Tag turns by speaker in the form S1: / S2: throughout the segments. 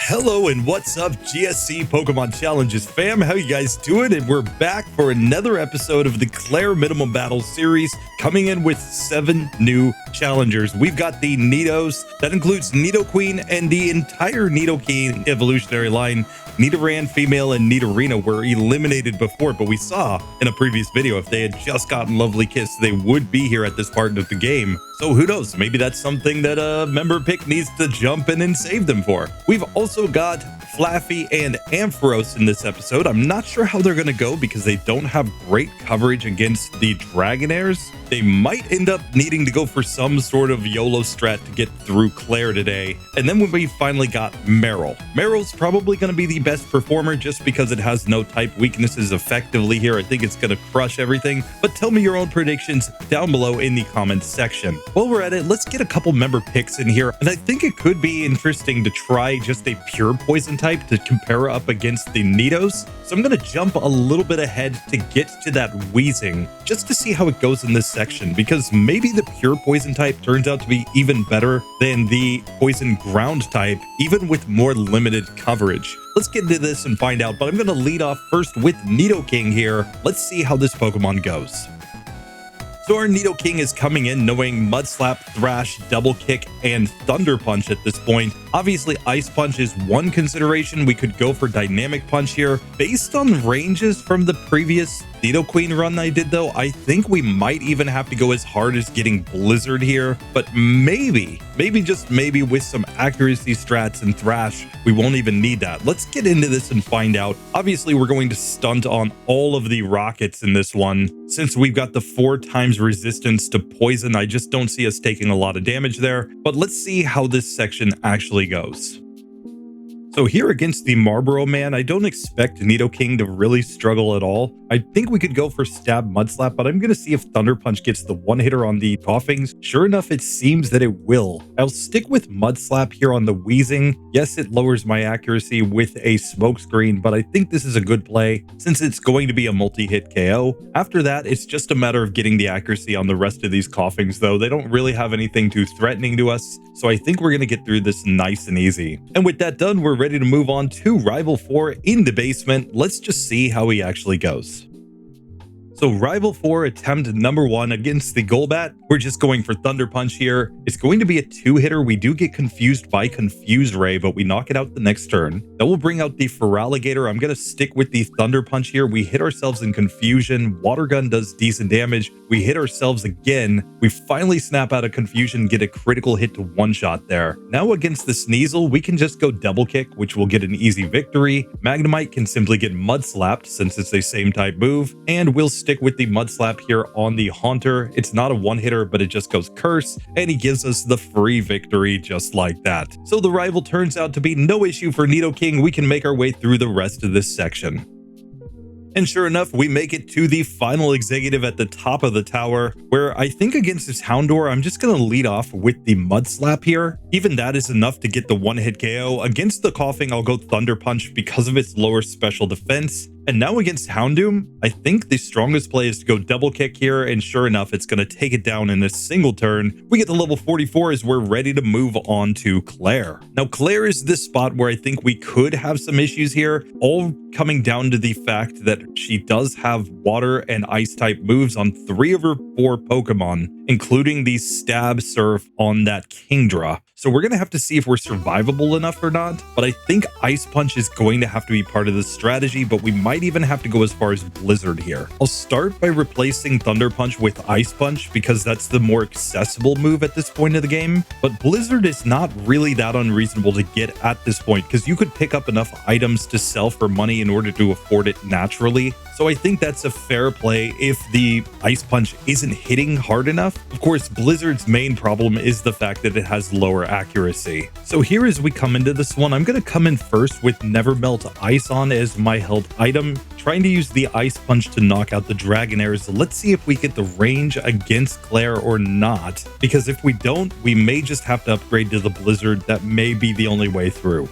S1: Hello and what's up, GSC Pokemon Challenges fam? How you guys doing? And we're back for another episode of the Clair Minimum Battle series, coming in with 7 new challengers. We've got the Nidos, that includes Nidoqueen and the entire Nidoking evolutionary line. Nidoran female and Nidorino were eliminated before, but we saw in a previous video if they had just gotten Lovely Kiss, they would be here at this part of the game. So who knows, maybe that's something that a member pick needs to jump in and save them for. We've also got Flaaffy and Ampharos in this episode. I'm not sure how they're going to go because they don't have great coverage against the Dragonairs. They might end up needing to go for some sort of YOLO strat to get through Clair today. And then when we finally got Marill. Marill's probably going to be the best performer just because it has no type weaknesses effectively here. I think it's going to crush everything. But tell me your own predictions down below in the comments section. While we're at it, let's get a couple member picks in here. And I think it could be interesting to try just a pure poison type to compare up against the Nidos. So I'm going to jump a little bit ahead to get to that Weezing just to see how it goes in this section, because maybe the pure poison type turns out to be even better than the poison ground type, even with more limited coverage. Let's get into this and find out, but I'm going to lead off first with Nidoking here. Let's see how this Pokemon goes. So our Nidoking is coming in knowing Mud Slap, Thrash, Double Kick, and Thunder Punch at this point. Obviously, Ice Punch is one consideration. We could go for Dynamic Punch here. Based on ranges from the previous Nidoqueen run I did, though, I think we might even have to go as hard as getting Blizzard here. But maybe just maybe with some accuracy strats and Thrash, we won't even need that. Let's get into this and find out. Obviously, we're going to stunt on all of the rockets in this one. Since we've got the 4 times resistance to poison, I just don't see us taking a lot of damage there. But let's see how this section actually goes. So here against the Marlboro Man, I don't expect Nidoking to really struggle at all. I think we could go for Stab Mud Slap, but I'm going to see if Thunder Punch gets the one-hitter on the Coughings. Sure enough, it seems that it will. I'll stick with Mud Slap here on the Weezing. Yes, it lowers my accuracy with a Smokescreen, but I think this is a good play since it's going to be a multi-hit KO. After that, it's just a matter of getting the accuracy on the rest of these Coughings, though. They don't really have anything too threatening to us, so I think we're going to get through this nice and easy. And with that done, we're ready to move on to Rival 4 in the basement. Let's just see how he actually goes. So Rival 4 attempt number 1 against the Golbat. We're just going for Thunder Punch here. It's going to be a 2-hitter. We do get confused by Confuse Ray, but we knock it out the next turn. That will bring out the Feraligatr. I'm going to stick with the Thunder Punch here. We hit ourselves in Confusion. Water Gun does decent damage. We hit ourselves again. We finally snap out of Confusion, get a critical hit to one-shot there. Now against the Sneasel, we can just go Double Kick, which will get an easy victory. Magnemite can simply get Mud Slapped since it's a same type move, and we'll stick with the Mud Slap here on the Haunter. It's not a one-hitter, but it just goes Curse, and he gives us the free victory just like that. So the Rival turns out to be no issue for Nidoking. We can make our way through the rest of this section. And sure enough, we make it to the final executive at the top of the tower, where I think against this Houndour, I'm just going to lead off with the Mud Slap here. Even that is enough to get the one-hit KO. Against the Coughing, I'll go Thunder Punch because of its lower special defense. And now against Houndoom, I think the strongest play is to go Double Kick here, and sure enough, it's going to take it down in a single turn. We get to level 44 as we're ready to move on to Clair. Now, Clair is this spot where I think we could have some issues here, all coming down to the fact that she does have water and ice type moves on 3 of her 4 Pokemon, including the Stab Surf on that Kingdra. So we're going to have to see if we're survivable enough or not, but I think Ice Punch is going to have to be part of the strategy, but we might even have to go as far as Blizzard here. I'll start by replacing Thunder Punch with Ice Punch because that's the more accessible move at this point of the game, but Blizzard is not really that unreasonable to get at this point because you could pick up enough items to sell for money in order to afford it naturally. So I think that's a fair play if the Ice Punch isn't hitting hard enough. Of course, Blizzard's main problem is the fact that it has lower accuracy. So here as we come into this one, I'm going to come in first with Never Melt Ice on as my held item, trying to use the Ice Punch to knock out the Dragonairs. Let's see if we get the range against Clair or not, because if we don't, we may just have to upgrade to the Blizzard. That may be the only way through.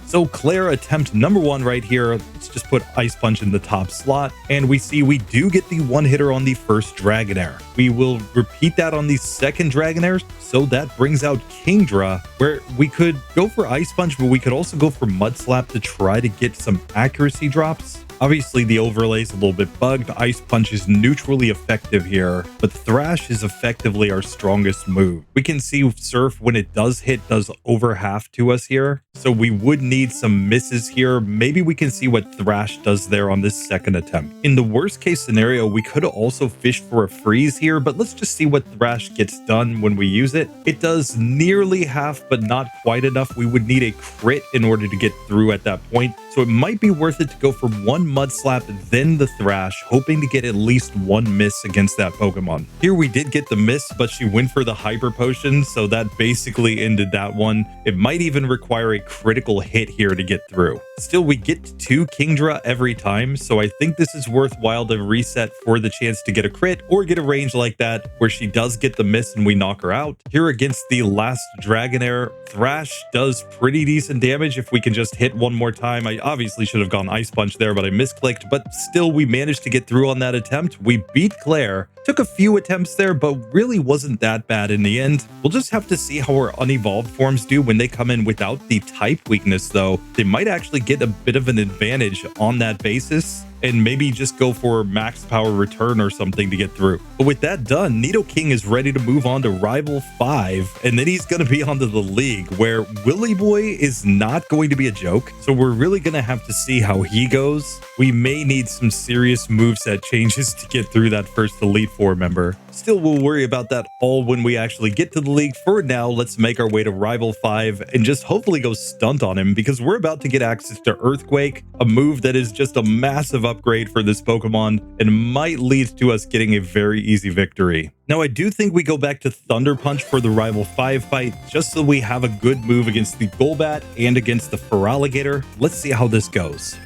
S1: So Clair attempt number 1 right here. Let's just put Ice Punch in the top slot. And we see we do get the one hitter on the first Dragonair. We will repeat that on the second Dragonair. So that brings out Kingdra, where we could go for Ice Punch, but we could also go for Mud Slap to try to get some accuracy drops. Obviously, the overlay is a little bit bugged. Ice Punch is neutrally effective here, but Thrash is effectively our strongest move. We can see Surf, when it does hit, does over half to us here. So we would need some misses here. Maybe we can see what Thrash does there on this second attempt. In the worst case scenario, we could also fish for a freeze here, but let's just see what Thrash gets done when we use it. It does nearly half, but not quite enough. We would need a crit in order to get through at that point. So it might be worth it to go for one Mud Slap, then the Thrash, hoping to get at least one miss against that Pokemon. Here we did get the miss, but she went for the Hyper Potion, so that basically ended that one. It might even require a critical hit here to get through. Still, we get 2 Kingdra every time, so I think this is worthwhile to reset for the chance to get a crit or get a range like that where she does get the miss and we knock her out. Here against the last Dragonair, Thrash does pretty decent damage if we can just hit one more time. I obviously should have gone Ice Punch there, but I misclicked, but still we managed to get through on that attempt. We beat Clair. Took a few attempts there, but really wasn't that bad in the end. We'll just have to see how our unevolved forms do when they come in without the type weakness, though. They might actually get a bit of an advantage on that basis, and maybe just go for max power return or something to get through. But with that done, Nidoking is ready to move on to Rival 5, and then he's going to be onto the League, where Willy Boy is not going to be a joke, so we're really going to have to see how he goes. We may need some serious moveset changes to get through that first Elite Four member. Still, we'll worry about that all when we actually get to the League. For now, let's make our way to Rival 5 and just hopefully go stunt on him, because we're about to get access to Earthquake, a move that is just a massive upgrade for this Pokemon and might lead to us getting a very easy victory. Now, I do think we go back to Thunder Punch for the Rival 5 fight, just so we have a good move against the Golbat and against the Feraligatr. Let's see how this goes.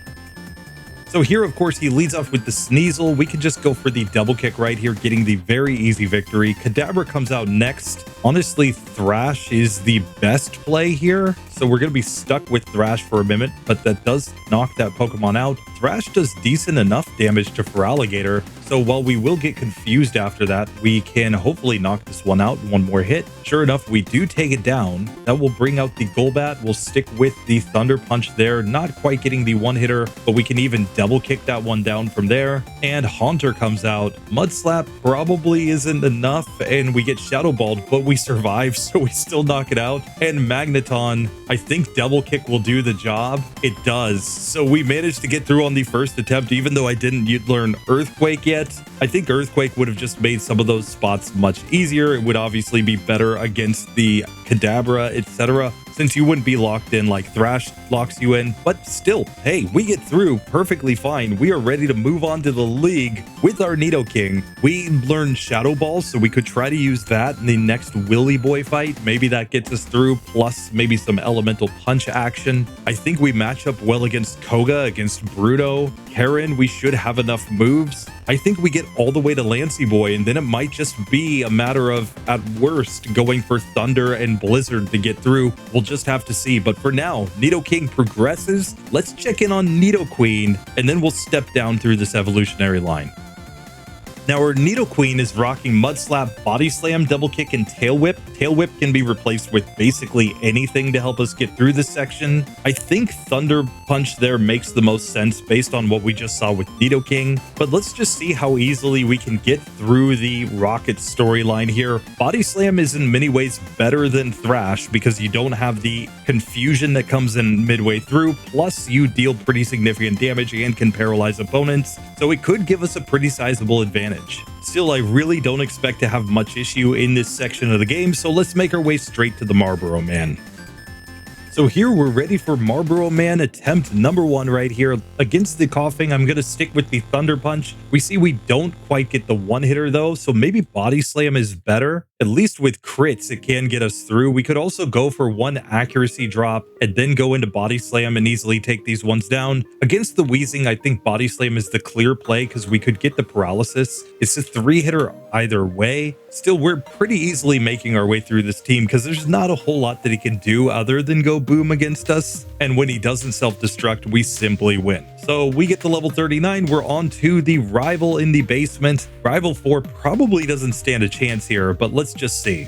S1: So here, of course, he leads off with the Sneasel. We can just go for the double kick right here, getting the very easy victory. Kadabra comes out next. Honestly, Thrash is the best play here, so we're going to be stuck with Thrash for a minute, but that does knock that Pokemon out. Thrash does decent enough damage to Feraligatr, so while we will get confused after that, we can hopefully knock this one out in one more hit. Sure enough, we do take it down. That will bring out the Golbat. We'll stick with the Thunder Punch there, not quite getting the one-hitter, but we can even double kick that one down from there. And Haunter comes out. Mud Slap probably isn't enough, and we get Shadow Balled, but we survive, so we still knock it out. And Magneton, I think double kick will do the job. It does. So we managed to get through on the first attempt, even though I didn't learn Earthquake yet. I think Earthquake would have just made some of those spots much easier. It would obviously be better against the Kadabra, etc., since you wouldn't be locked in like Thrash locks you in. But still, hey, we get through perfectly fine. We are ready to move on to the League with our Nidoking. We learned Shadow Ball, so we could try to use that in the next Willy Boy fight. Maybe that gets us through, plus maybe some Elemental Punch action. I think we match up well against Koga, against Bruto. Karen, we should have enough moves. I think we get all the way to Lancey Boy, and then it might just be a matter of, at worst, going for Thunder and Blizzard to get through. We'll just have to see. But for now, Nidoking progresses. Let's check in on Nidoqueen, and then we'll step down through this evolutionary line. Now, our Nidoqueen is rocking Mud Slap, Body Slam, Double Kick, and Tail Whip. Tail Whip can be replaced with basically anything to help us get through this section. I think Thunder Punch there makes the most sense based on what we just saw with Nidoking, but let's just see how easily we can get through the Rocket storyline here. Body Slam is in many ways better than Thrash because you don't have the confusion that comes in midway through, plus you deal pretty significant damage and can paralyze opponents, so it could give us a pretty sizable advantage. Still, I really don't expect to have much issue in this section of the game, so let's make our way straight to the Marlboro Man. So here we're ready for Marlboro Man attempt number 1 right here. Against the Coughing, I'm going to stick with the Thunder Punch. We see we don't quite get the one-hitter though, so maybe Body Slam is better. At least with crits, it can get us through. We could also go for one accuracy drop and then go into Body Slam and easily take these ones down. Against the Weezing, I think Body Slam is the clear play because we could get the paralysis. It's a 3-hitter either way. Still, we're pretty easily making our way through this team because there's not a whole lot that he can do other than go boom against us. And when he doesn't self-destruct, we simply win. So we get to level 39. We're on to the rival in the basement. Rival 4 probably doesn't stand a chance here, but let's just see.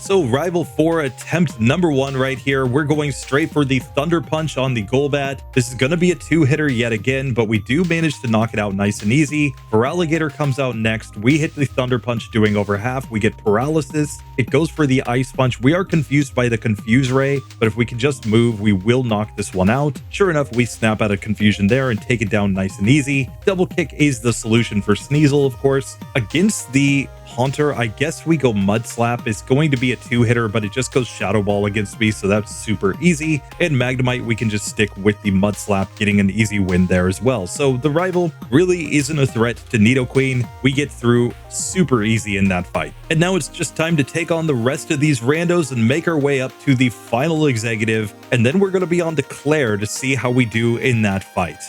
S1: So Rival 4 attempt number 1 right here. We're going straight for the Thunder Punch on the Golbat. This is going to be a 2-hitter yet again, but we do manage to knock it out nice and easy. Feraligatr comes out next. We hit the Thunder Punch doing over half. We get paralysis. It goes for the Ice Punch. We are confused by the Confuse Ray, but if we can just move, we will knock this one out. Sure enough, we snap out of confusion there and take it down nice and easy. Double Kick is the solution for Sneasel, of course. Against the Haunter, I guess we go Mud Slap. It's going to be a 2-hitter, but it just goes Shadow Ball against me, so that's super easy. And Magnemite, we can just stick with the Mud Slap, getting an easy win there as well. So the rival really isn't a threat to Nidoqueen. We get through super easy in that fight. And now it's just time to take on the rest of these randos and make our way up to the final executive, and then we're going to be on to Clair to see how we do in that fight.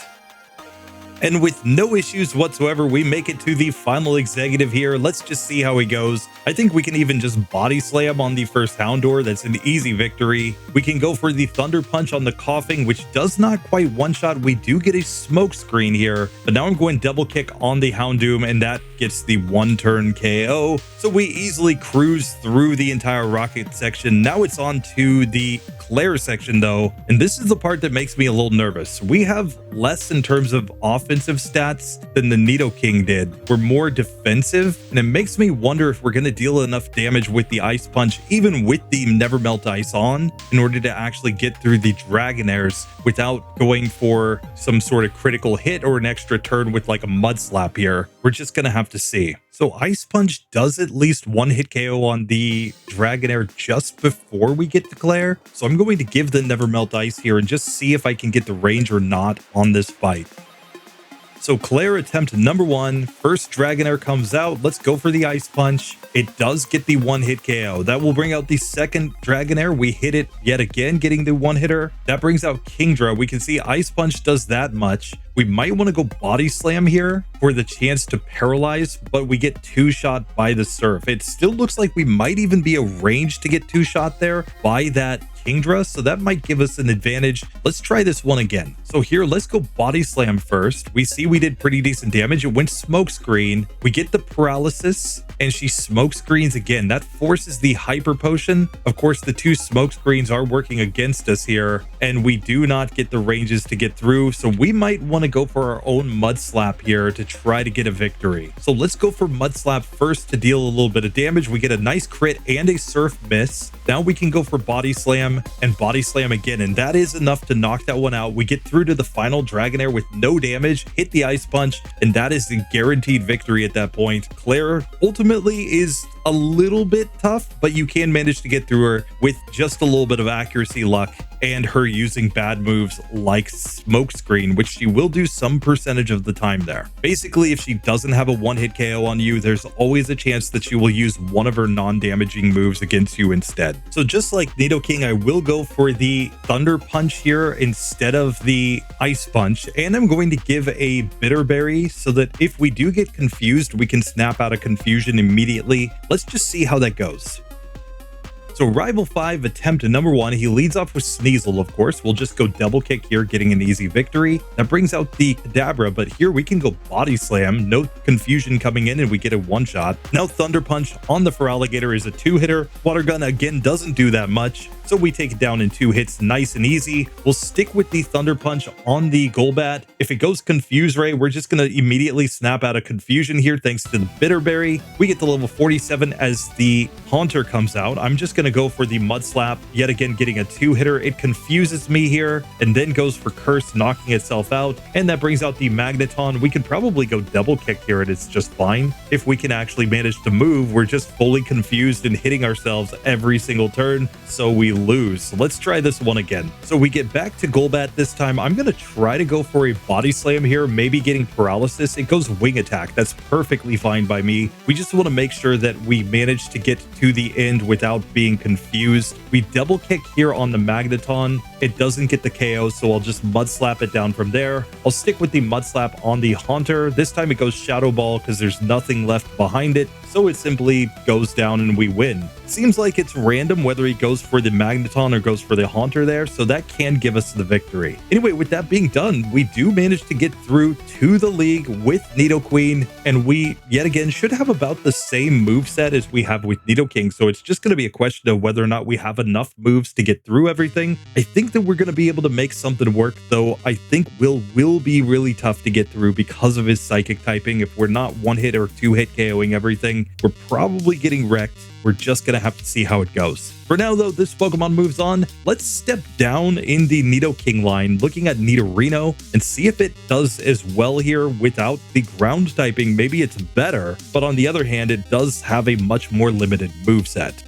S1: And with no issues whatsoever, we make it to the final executive here. Let's just see how he goes. I think we can even just body slam on the first Houndour. That's an easy victory. We can go for the Thunder Punch on the Coughing, which does not quite one-shot. We do get a smoke screen here, but now I'm going Double Kick on the Houndoom, and that gets the 1-turn KO. So we easily cruise through the entire Rocket section. Now it's on to the Clair section, though, and this is the part that makes me a little nervous. We have less in terms of offensive stats than the Nidoking did. We're more defensive, and it makes me wonder if we're going to deal enough damage with the Ice Punch, even with the Never Melt Ice on, in order to actually get through the Dragonairs without going for some sort of critical hit or an extra turn with like a Mud Slap here. We're just going to have to see. So Ice Punch does at least 1-hit KO on the Dragonair just before we get to Clair. So I'm going to give the Never Melt Ice here and just see if I can get the range or not on this fight. So Clair attempt number 1, first Dragonair comes out. Let's go for the Ice Punch. It does get the 1-hit KO. That will bring out the second Dragonair. We hit it yet again, getting the 1-hitter. That brings out Kingdra. We can see Ice Punch does that much. We might want to go Body Slam here for the chance to paralyze, but we get 2-shot by the Surf. It still looks like we might even be a range to get 2-shot there by that Kingdra, so that might give us an advantage. Let's try this one again. So here, let's go Body Slam first. We see we did pretty decent damage. It went Smoke Screen. We get the paralysis, and she Smoke Screens again. That forces the Hyper Potion. Of course, the 2 Smoke Screens are working against us here, and we do not get the ranges to get through, so we might want to go for our own Mud Slap here to try to get a victory. So let's go for Mud Slap first to deal a little bit of damage. We get a nice crit and a Surf miss. Now we can go for Body Slam and Body Slam again, and that is enough to knock that one out. We get through to the final Dragonair with no damage, hit the Ice Punch, and that is the guaranteed victory at that point. Clair ultimately is a little bit tough, but you can manage to get through her with just a little bit of accuracy luck and her using bad moves like Smoke Screen, which she will do some percentage of the time there. Basically, if she doesn't have a 1-hit KO on you, there's always a chance that she will use one of her non-damaging moves against you instead. So just like Nidoking, I will go for the Thunder Punch here instead of the Ice Punch, and I'm going to give a Bitter Berry so that if we do get confused, we can snap out of confusion immediately. Let's just see how that goes. So Rival 5 attempt number 1, he leads off with Sneasel, of course. We'll just go Double Kick here, getting an easy victory. That brings out the Kadabra, but here we can go Body Slam. No confusion coming in, and we get a 1-shot. Now Thunder Punch on the Feraligatr is a 2-hitter. Water Gun again doesn't do that much, so we take it down in 2 hits, nice and easy. We'll stick with the Thunder Punch on the Golbat. If it goes Confuse Ray, we're just going to immediately snap out of confusion here thanks to the Bitter Berry. We get to level 47 as the Haunter comes out. I'm just going to to go for the Mud Slap, yet again getting a 2-hitter. It confuses me here and then goes for Curse, knocking itself out. And that brings out the Magneton. We could probably go Double Kick here and it's just fine. If we can actually manage to move, we're just fully confused and hitting ourselves every single turn, so we lose. So let's try this one again. So we get back to Golbat this time. I'm going to try to go for a Body Slam here, maybe getting Paralysis. It goes Wing Attack. That's perfectly fine by me. We just want to make sure that we manage to get to the end without being confused. We Double Kick here on the Magneton. It doesn't get the KO, so I'll just Mud Slap it down from there. I'll stick with the Mud Slap on the Haunter. This time it goes Shadow Ball because there's nothing left behind it, so it simply goes down and we win. Seems like it's random whether he goes for the Magneton or goes for the Haunter there, so that can give us the victory. Anyway, with that being done, we do manage to get through to the league with Nidoqueen, and we yet again should have about the same moveset as we have with Nidoking, so it's just going to be a question of whether or not we have enough moves to get through everything. I think that we're going to be able to make something work, though I think will be really tough to get through because of his Psychic typing. If we're not 1-hit or 2-hit KOing everything, we're probably getting wrecked. We're just going to have to see how it goes. For now, though, this Pokemon moves on. Let's step down in the Nidoking line, looking at Nidorino, and see if it does as well here without the ground typing. Maybe it's better, but on the other hand, it does have a much more limited moveset.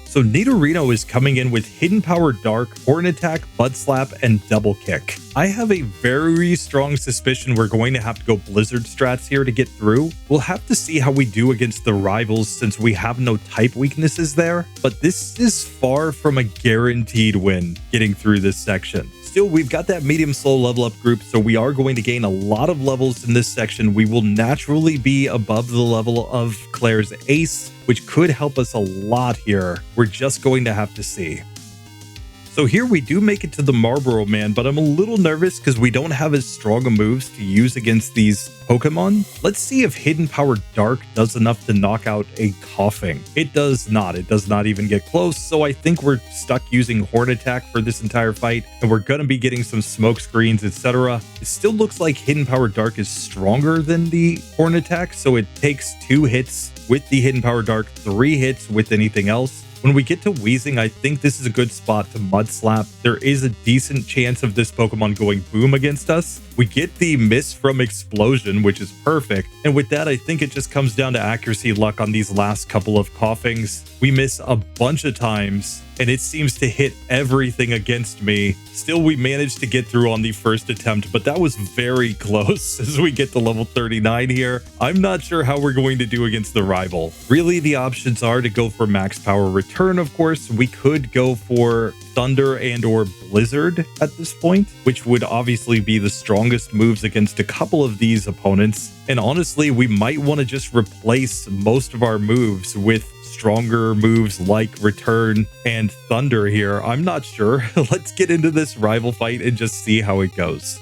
S1: So Nidorino is coming in with Hidden Power Dark, Horn Attack, Mud Slap, and Double Kick. I have a very strong suspicion we're going to have to go Blizzard strats here to get through. We'll have to see how we do against the rivals since we have no type weaknesses there, but this is far from a guaranteed win getting through this section. Still, we've got that medium slow level up group, so we are going to gain a lot of levels in this section. We will naturally be above the level of Claire's Ace, which could help us a lot here. We're just going to have to see. So here we do make it to the Marlboro Man, but I'm a little nervous because we don't have as strong a moves to use against these Pokemon. Let's see if Hidden Power Dark does enough to knock out a Coughing. It does not. It does not even get close, so I think we're stuck using Horn Attack for this entire fight, and we're going to be getting some smoke screens, etc. It still looks like Hidden Power Dark is stronger than the Horn Attack, so it takes 2 hits with the Hidden Power Dark, 3 hits with anything else. When we get to Weezing, I think this is a good spot to Mud Slap. There is a decent chance of this Pokemon going boom against us. We get the miss from Explosion, which is perfect. And with that, I think it just comes down to accuracy luck on these last couple of Coughings. We miss a bunch of times, and it seems to hit everything against me. Still, we managed to get through on the first attempt, but that was very close as we get to level 39 here. I'm not sure how we're going to do against the rival. Really, the options are to go for max power return, of course. We could go for Thunder and or Blizzard at this point, which would obviously be the strongest moves against a couple of these opponents. And honestly, we might want to just replace most of our moves with stronger moves like Return and Thunder here. I'm not sure. Let's get into this rival fight and just see how it goes.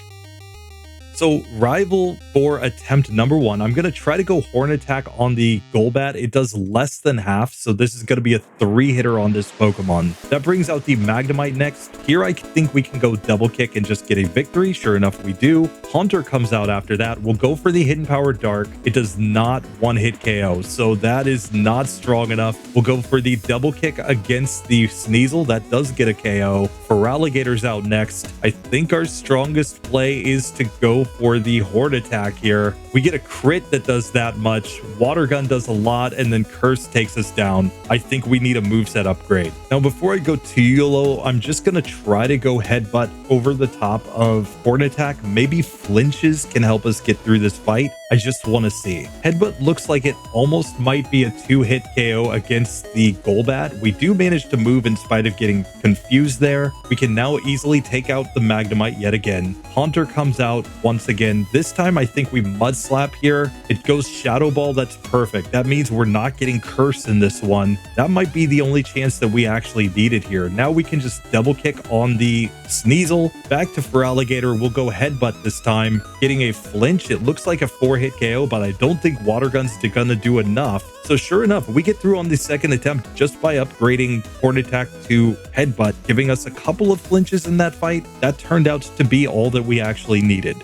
S1: So rival for attempt number 1, I'm going to try to go Horn Attack on the Golbat. It does less than half, so this is going to be a 3-hitter on this Pokemon. That brings out the Magnemite next. Here I think we can go Double Kick and just get a victory. Sure enough, we do. Haunter comes out after that. We'll go for the Hidden Power Dark. It does not 1-hit KO, so that is not strong enough. We'll go for the Double Kick against the Sneasel. That does get a KO. Feraligator's out next. I think our strongest play is to go for the Horn Attack here. We get a crit that does that much. Water Gun does a lot, and then Curse takes us down. I think we need a moveset upgrade. Now, before I go too YOLO, I'm just going to try to go Headbutt over the top of Horn Attack. Maybe flinches can help us get through this fight. I just want to see. Headbutt looks like it almost might be a 2-hit KO against the Golbat. We do manage to move in spite of getting confused there. We can now easily take out the Magnemite yet again. Haunter comes out once again. This time I think we Mud Slap here. It goes Shadow Ball. That's perfect. That means we're not getting Curse in this one. That might be the only chance that we actually needed here. Now we can just Double Kick on the Sneasel. Back to Feraligator. We'll go Headbutt this time, getting a flinch. It looks like a 4-hit KO, but I don't think Water Gun's gonna do enough. So sure enough, we get through on the second attempt just by upgrading Horn Attack to Headbutt, giving us a couple of flinches in that fight. That turned out to be all that we actually needed.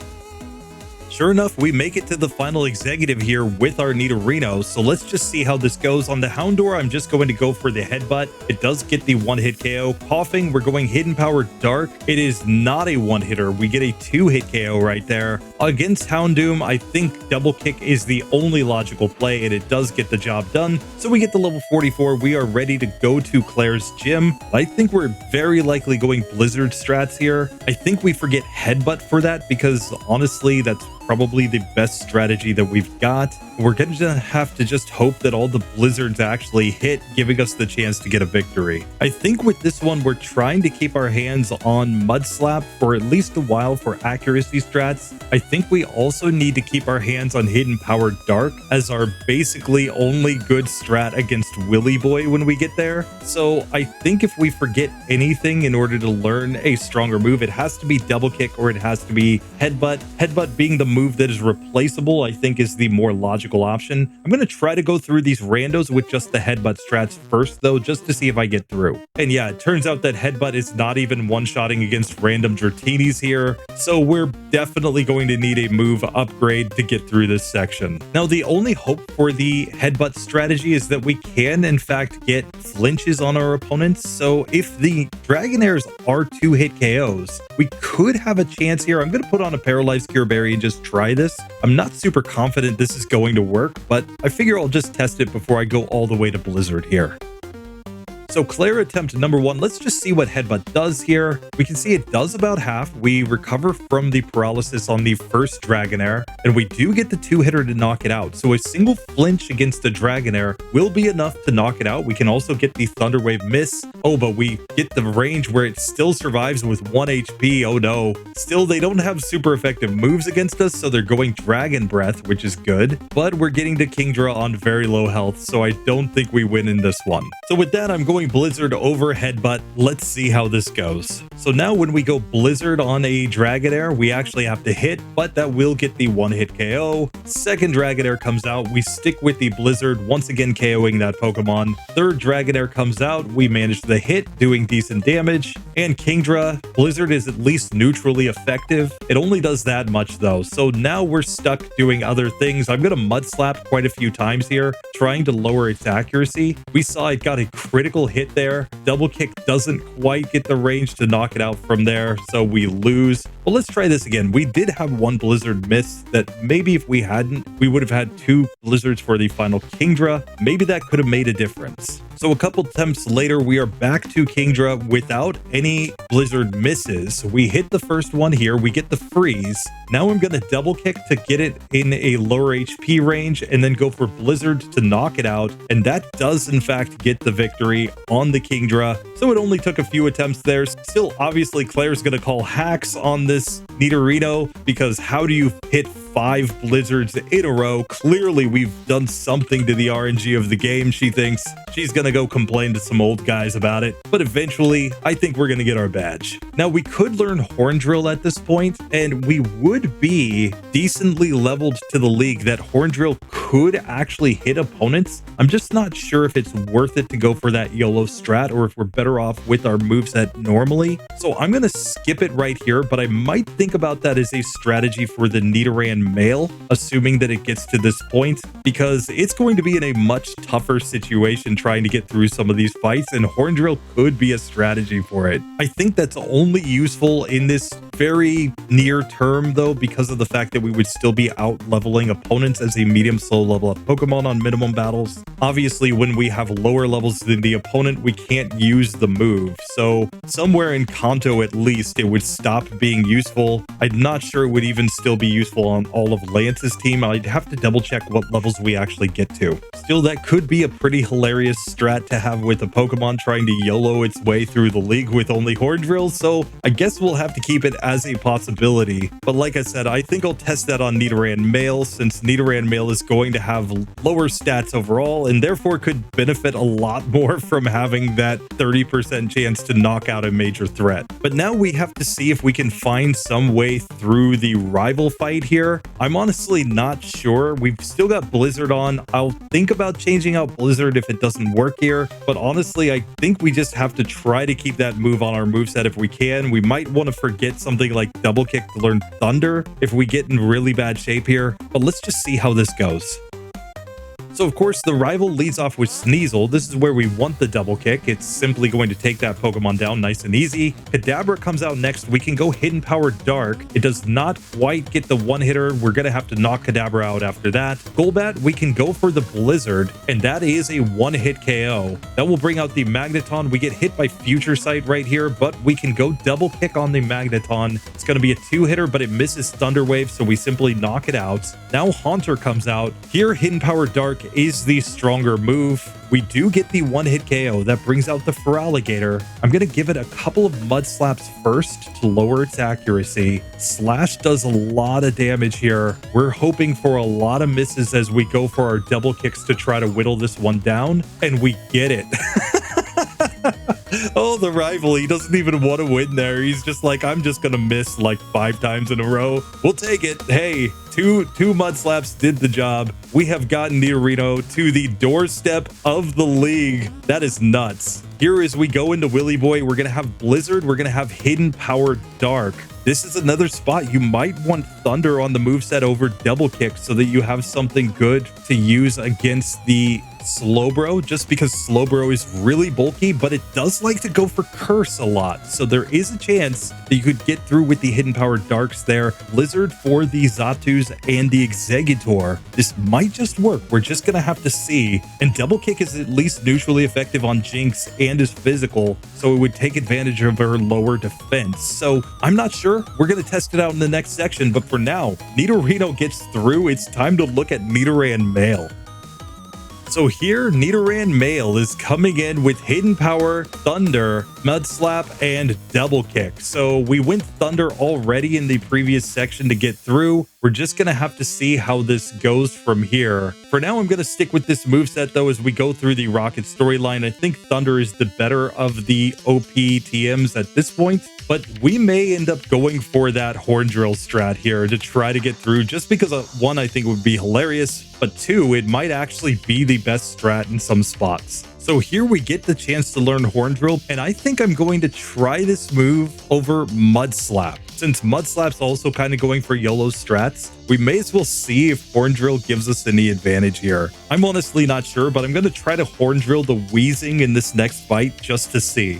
S1: Sure enough, we make it to the final executive here with our Nidorino, so let's just see how this goes. On the Houndour, I'm just going to go for the headbutt. It does get the one-hit KO. Coughing, we're going Hidden Power Dark. It is not a one-hitter. We get a two-hit KO right there. Against Houndoom, I think Double Kick is the only logical play, and it does get the job done. So we get to level 44. We are ready to go to Clair's gym. I think we're very likely going Blizzard strats here. I think we forget Headbutt for that because honestly, that's probably the best strategy that we've got. We're going to have to just hope that all the blizzards actually hit, giving us the chance to get a victory. I think with this one, we're trying to keep our hands on Mud Slap for at least a while for accuracy strats. I think we also need to keep our hands on Hidden Power Dark as our basically only good strat against Willy Boy when we get there. So I think if we forget anything in order to learn a stronger move, it has to be Double Kick or it has to be Headbutt. Headbutt being the move that is replaceable, I think is the more logical option. I'm going to try to go through these randos with just the headbutt strats first though, just to see if I get through. And yeah, it turns out that headbutt is not even one-shotting against random Dratini's here, so we're definitely going to need a move upgrade to get through this section. Now, the only hope for the headbutt strategy is that we can in fact get flinches on our opponents, so if the Dragonairs are two-hit KOs, we could have a chance here. I'm going to put on a Paralyzed Cure Berry and just try this. I'm not super confident this is going to work, but I figure I'll just test it before I go all the way to Blizzard here. So Clair attempt number 1, let's just see what Headbutt does here. We can see it does about half. We recover from the paralysis on the first Dragonair, and we do get the two-hitter to knock it out. So a single flinch against the Dragonair will be enough to knock it out. We can also get the Thunder Wave miss. Oh, but we get the range where it still survives with 1 HP. Oh no. Still, they don't have super effective moves against us, so they're going Dragon Breath, which is good. But we're getting to Kingdra on very low health, so I don't think we win in this one. So with that, I'm going Blizzard over Headbutt. Let's see how this goes. So now when we go Blizzard on a Dragonair, we actually have to hit, but that will get the one-hit KO. Second Dragonair comes out. We stick with the Blizzard, once again KOing that Pokemon. Third Dragonair comes out. We manage the hit, doing decent damage. And Kingdra, Blizzard is at least neutrally effective. It only does that much though. So now we're stuck doing other things. I'm going to Mud Slap quite a few times here, trying to lower its accuracy. We saw it got a critical hit there. Double Kick doesn't quite get the range to knock it out from there, so we lose. Well, let's try this again. We did have one Blizzard miss that maybe if we hadn't, we would have had 2 Blizzards for the final Kingdra. Maybe that could have made a difference. So a couple attempts later, we are back to Kingdra without any Blizzard misses. We hit the first one here. We get the freeze. Now I'm going to Double Kick to get it in a lower HP range and then go for Blizzard to knock it out. And that does in fact get the victory on the Kingdra. So it only took a few attempts there. Still, obviously, Claire's going to call hacks on this Nidorino because how do you hit 5 Blizzards in a row? Clearly, we've done something to the RNG of the game, she thinks. She's gonna go complain to some old guys about it, but eventually, I think we're gonna get our badge. Now, we could learn Horn Drill at this point, and we would be decently leveled to the league that Horn Drill could actually hit opponents. I'm just not sure if it's worth it to go for that YOLO strat or if we're better off with our moveset normally. So I'm gonna skip it right here, but I might think about that as a strategy for the Nidoran male, assuming that it gets to this point, because it's going to be in a much tougher situation trying to get through some of these fights, and Horn Drill could be a strategy for it. I think that's only useful in this very near term though, because of the fact that we would still be out leveling opponents as a medium slow level up Pokemon on minimum battles. Obviously, when we have lower levels than the opponent, we can't use the move. So somewhere in Kanto at least, it would stop being useful. I'm not sure it would even still be useful on all of Lance's team. I'd have to double check what levels we actually get to. Still, that could be a pretty hilarious strat to have with a Pokemon trying to YOLO its way through the league with only Horn Drill, so I guess we'll have to keep it as a possibility. But like I said, I think I'll test that on Nidoran male, since Nidoran male is going to have lower stats overall and therefore could benefit a lot more from having that 30% chance to knock out a major threat. But now we have to see if we can find some way through the rival fight here. I'm honestly not sure. We've still got Blizzard on. I'll think about changing out Blizzard if it doesn't work here, but honestly, I think we just have to try to keep that move on our moveset if we can. We might want to forget some something like double kick to learn Thunder if we get in really bad shape here. But let's just see how this goes. So of course the rival leads off with Sneasel. This is where we want the double kick. It's simply going to take that Pokemon down nice and easy. Kadabra comes out next. We can go Hidden Power Dark. It does not quite get the one hitter. We're going to have to knock Kadabra out after that. Golbat, we can go for the Blizzard, and that is a one-hit KO. That will bring out the Magneton. We get hit by Future Sight right here, but we can go double kick on the Magneton. It's going to be a two-hitter, but it misses Thunder Wave, so we simply knock it out. Now Haunter comes out. Here, Hidden Power Dark is the stronger move. We do get the one-hit KO. That brings out the Feraligatr. I'm going to give it a couple of Mud Slaps first to lower its accuracy. Slash does a lot of damage here. We're hoping for a lot of misses as we go for our double kicks to try to whittle this one down, and we get it. Oh, the rival, he doesn't even want to win there. He's just like, I'm just gonna miss like 5 times in a row. We'll take it. Hey, two Mud Slaps did the job. We have gotten Nidorino to the doorstep of the league. That is nuts. Here as we go into Willy Boy, we're gonna have Blizzard, we're gonna have Hidden Power Dark. This is another spot you might want Thunder on the moveset over double kick so that you have something good to use against the Slowbro, just because Slowbro is really bulky, but it does like to go for Curse a lot. So there is a chance that you could get through with the Hidden Power Darks there. Blizzard for the Zatus and the Exeggutor. This might just work. We're just going to have to see. And double kick is at least neutrally effective on Jinx and is physical, so it would take advantage of her lower defense. So I'm not sure. We're going to test it out in the next section, but for now, Nidorino gets through. It's time to look at Nidoran Male. So here, Nidoran Male is coming in with Hidden Power, Thunder, Mud Slap, and Double Kick. So we went Thunder already in the previous section to get through. We're just going to have to see how this goes from here. For now, I'm going to stick with this moveset, though, as we go through the Rocket storyline. I think Thunder is the better of the OP TMs at this point, but we may end up going for that Horn Drill strat here to try to get through, just because, one, I think it would be hilarious, but two, it might actually be the best strat in some spots. So here we get the chance to learn Horn Drill, and I think I'm going to try this move over Mud Slap. Since Mud Slap's also kind of going for YOLO strats, we may as well see if Horn Drill gives us any advantage here. I'm honestly not sure, but I'm going to try to Horn Drill the Weezing in this next fight just to see.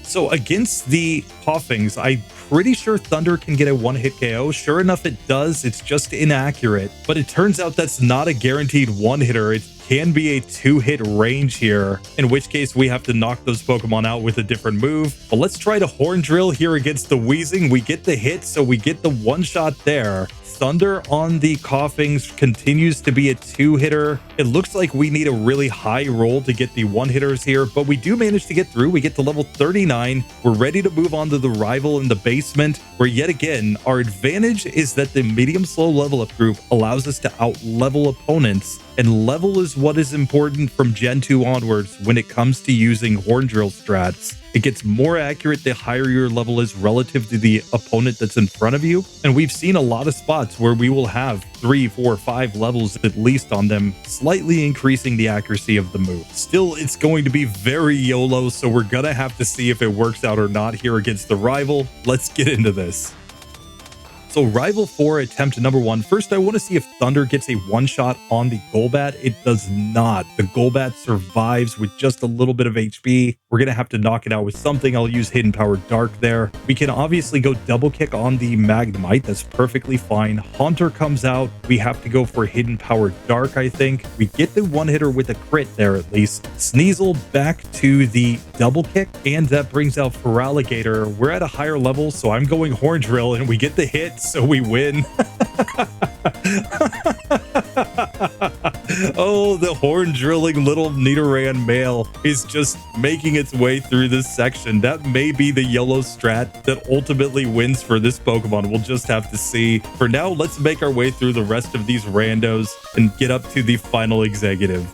S1: So against the Koffings, I'm pretty sure Thunder can get a one-hit KO. Sure enough, it does. It's just inaccurate. But it turns out that's not a guaranteed one-hitter. It can be a two-hit range here, in which case we have to knock those Pokemon out with a different move. But let's try to Horn Drill here against the Weezing. We get the hit, so we get the one-shot there. Thunder on the Koffings continues to be a two-hitter. It looks like we need a really high roll to get the one-hitters here, but we do manage to get through. We get to level 39. We're ready to move on to the rival in the basement, where yet again, our advantage is that the medium-slow level-up group allows us to out-level opponents, and level is what is important from Gen 2 onwards when it comes to using Horn Drill strats. It gets more accurate the higher your level is relative to the opponent that's in front of you. And we've seen a lot of spots where we will have 3, 4, 5 levels at least on them, slightly increasing the accuracy of the move. Still, it's going to be very YOLO, so we're gonna have to see if it works out or not here against the rival. Let's get into this. So Rival 4 attempt number 1. First, I want to see if Thunder gets a one-shot on the Golbat. It does not. The Golbat survives with just a little bit of HP. We're going to have to knock it out with something. I'll use Hidden Power Dark there. We can obviously go double kick on the Magnemite. That's perfectly fine. Haunter comes out. We have to go for Hidden Power Dark, I think. We get the one-hitter with a crit there at least. Sneasel back to the double kick, and that brings out Feraligatr. We're at a higher level, so I'm going Horn Drill, and we get the hit. So we win. Oh, the horn drilling little Nidoran Male is just making its way through this section. That may be the yellow strat that ultimately wins for this Pokemon. We'll just have to see. For now, let's make our way through the rest of these randos and get up to the final executive.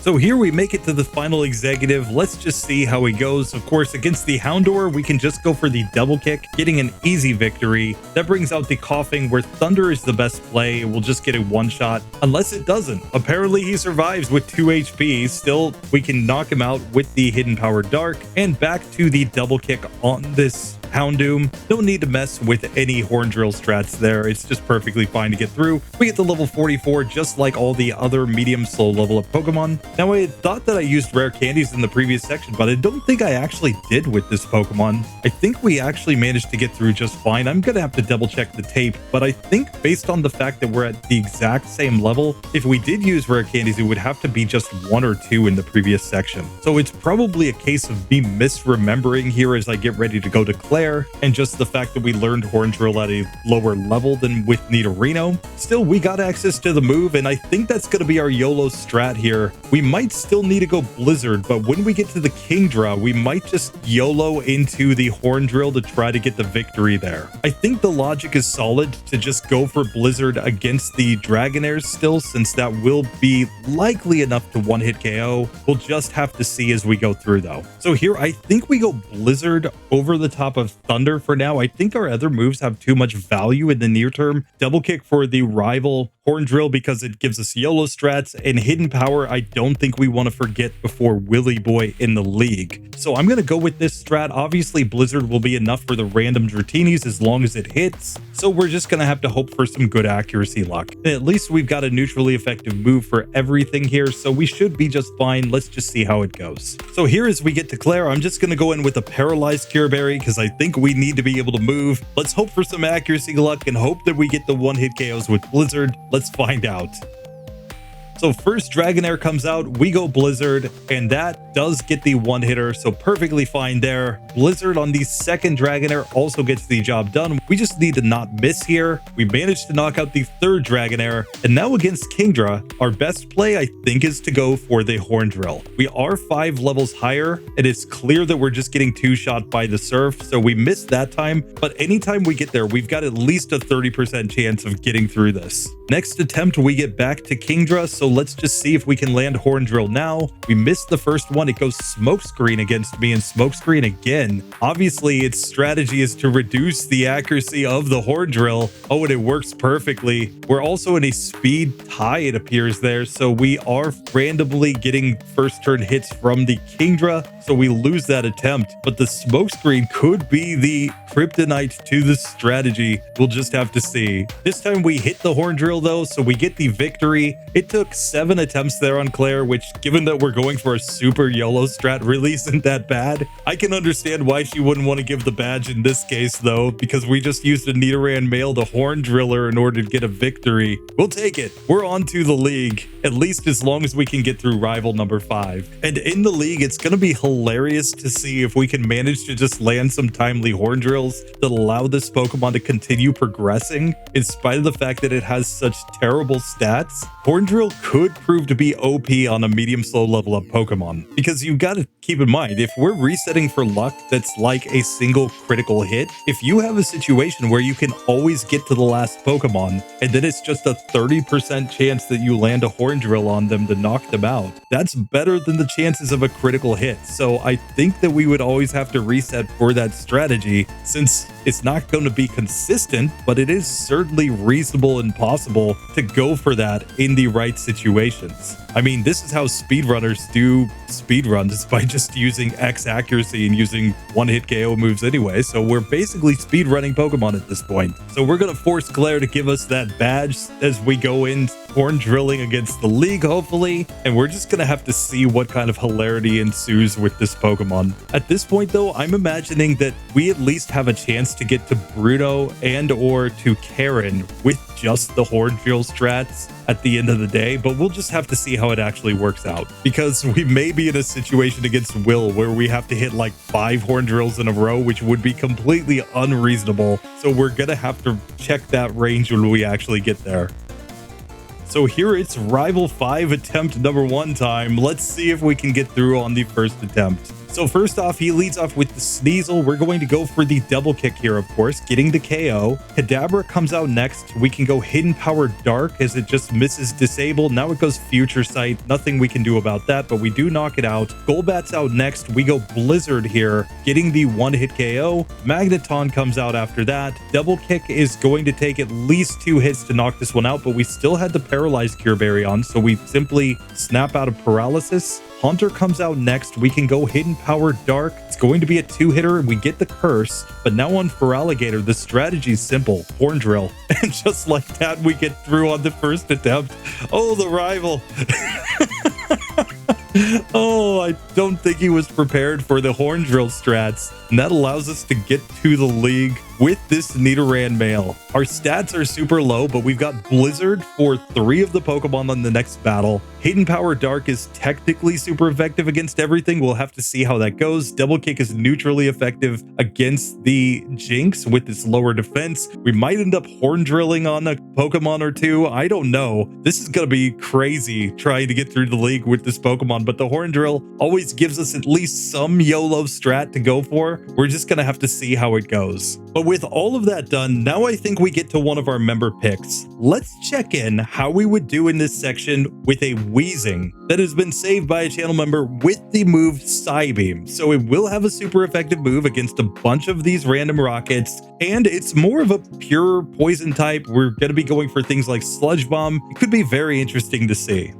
S1: So here we make it to the final executive. Let's just see how he goes. Of course, against the Houndour, we can just go for the double kick, getting an easy victory. That brings out the Koffing, where Thunder is the best play. We'll just get a one-shot, unless it doesn't. Apparently, he survives with 2 HP. Still, we can knock him out with the Hidden Power Dark, and back to the double kick on this Houndoom. No need to mess with any Horn Drill strats there. It's just perfectly fine to get through. We get to level 44 just like all the other medium slow level up Pokemon. Now, I thought that I used rare candies in the previous section, but I don't think I actually did with this Pokemon. I think we actually managed to get through just fine. I'm gonna have to double check the tape, but I think based on the fact that we're at the exact same level, if we did use rare candies, it would have to be just 1 or 2 in the previous section. So it's probably a case of me misremembering here as I get ready to go to Clair, and just the fact that we learned Horn Drill at a lower level than with Nidorino. Still, we got access to the move, and I think that's going to be our YOLO strat here. We might still need to go Blizzard, but when we get to the Kingdra, we might just YOLO into the Horn Drill to try to get the victory there. I think the logic is solid to just go for Blizzard against the Dragonairs still, since that will be likely enough to one-hit KO. We'll just have to see as we go through, though. So here, I think we go Blizzard over the top of Thunder for now. I think our other moves have too much value in the near term. Double Kick for the rival Horn Drill because it gives us YOLO strats, and Hidden Power I don't think we want to forget before Willy Boy in the league. So I'm going to go with this strat. Obviously, Blizzard will be enough for the random Dratinis as long as it hits. So we're just going to have to hope for some good accuracy luck. At least we've got a neutrally effective move for everything here, so we should be just fine. Let's just see how it goes. So here as we get to Clair, I'm just going to go in with a Paralyzed Cure Berry because I think we need to be able to move. Let's hope for some accuracy luck and hope that we get the one-hit KOs with Blizzard. Let's find out. So first Dragonair comes out, we go Blizzard, and that does get the one-hitter, so perfectly fine there. Blizzard on the second Dragonair also gets the job done. We just need to not miss here. We managed to knock out the third Dragonair, and now against Kingdra, our best play, I think, is to go for the Horn Drill. We are 5 levels higher, and it's clear that we're just getting two-shot by the Surf, so we missed that time, but anytime we get there, we've got at least a 30% chance of getting through this. Next attempt, we get back to Kingdra, so let's just see if we can land Horn Drill now. We missed the first one. It goes Smokescreen against me and Smokescreen again. Obviously, its strategy is to reduce the accuracy of the Horn Drill. Oh, and it works perfectly. We're also in a speed tie, it appears there, so we are randomly getting first turn hits from the Kingdra, so we lose that attempt. But the Smokescreen could be the kryptonite to this strategy. We'll just have to see. This time we hit the Horn Drill though, so we get the victory. It took 7 attempts there on Clair, which, given that we're going for a super YOLO strat, really isn't that bad. I can understand why she wouldn't want to give the badge in this case though, because we just used a Nidoran male to Horn Driller in order to get a victory. We'll take it. We're on to the league, at least as long as we can get through rival number 5. And in the league, it's going to be hilarious to see if we can manage to just land some timely Horn Drills that allow this Pokemon to continue progressing in spite of the fact that it has such terrible stats. Horn Drill could prove to be OP on a medium slow level up Pokemon, because you got to keep in mind, if we're resetting for luck that's like a single critical hit, if you have a situation where you can always get to the last Pokemon and then it's just a 30% chance that you land a Horn Drill on them to knock them out, that's better than the chances of a critical hit. So I think that we would always have to reset for that strategy, since it's not going to be consistent, but it is certainly reasonable and possible to go for that in the right situations. I mean, this is how speedrunners do speedruns, by just using X accuracy and using one-hit KO moves anyway. So we're basically speedrunning Pokemon at this point. So we're going to force Clair to give us that badge as we go in Horn Drilling against the league, hopefully. And we're just going to have to see what kind of hilarity ensues with this Pokemon. At this point, though, I'm imagining that we at least have a chance to get to Bruno and or to Karen with just the Horn Drill strats at the end of the day, but we'll just have to see how it actually works out, because we may be in a situation against Will where we have to hit like 5 Horn Drills in a row, which would be completely unreasonable. So we're gonna have to check that range when we actually get there. So here it's Rival 5 attempt number 1 time. Let's see if we can get through on the first attempt. So first off, he leads off with the Sneasel. We're going to go for the double kick here, of course, getting the KO. Kadabra comes out next. We can go Hidden Power Dark as it just misses Disable. Now it goes Future Sight. Nothing we can do about that, but we do knock it out. Golbat's out next. We go Blizzard here, getting the one-hit KO. Magneton comes out after that. Double kick is going to take at least 2 hits to knock this one out, but we still had the Paralyzed Cure Berry on, so we simply snap out of Paralysis. Haunter comes out next, we can go Hidden Power Dark. It's going to be a 2-hitter, and we get the Curse. But now on Feraligatr, the strategy is simple. Horn Drill. And just like that, we get through on the first attempt. Oh, the rival. Oh, I don't think he was prepared for the Horn Drill strats. And that allows us to get to the league with this Nidoran male. Our stats are super low, but we've got Blizzard for 3 of the Pokemon on the next battle. Hidden Power Dark is technically super effective against everything. We'll have to see how that goes. Double Kick is neutrally effective against the Jinx with its lower defense. We might end up Horn Drilling on a Pokemon or two. I don't know. This is going to be crazy trying to get through the league with this Pokemon, but the Horn Drill always gives us at least some YOLO strat to go for. We're just going to have to see how it goes. But with all of that done, now I think we get to one of our member picks. Let's check in how we would do in this section with a Weezing that has been saved by a channel member with the move Psybeam. So it will have a super effective move against a bunch of these random rockets, and it's more of a pure poison type. We're going to be going for things like Sludge Bomb. It could be very interesting to see.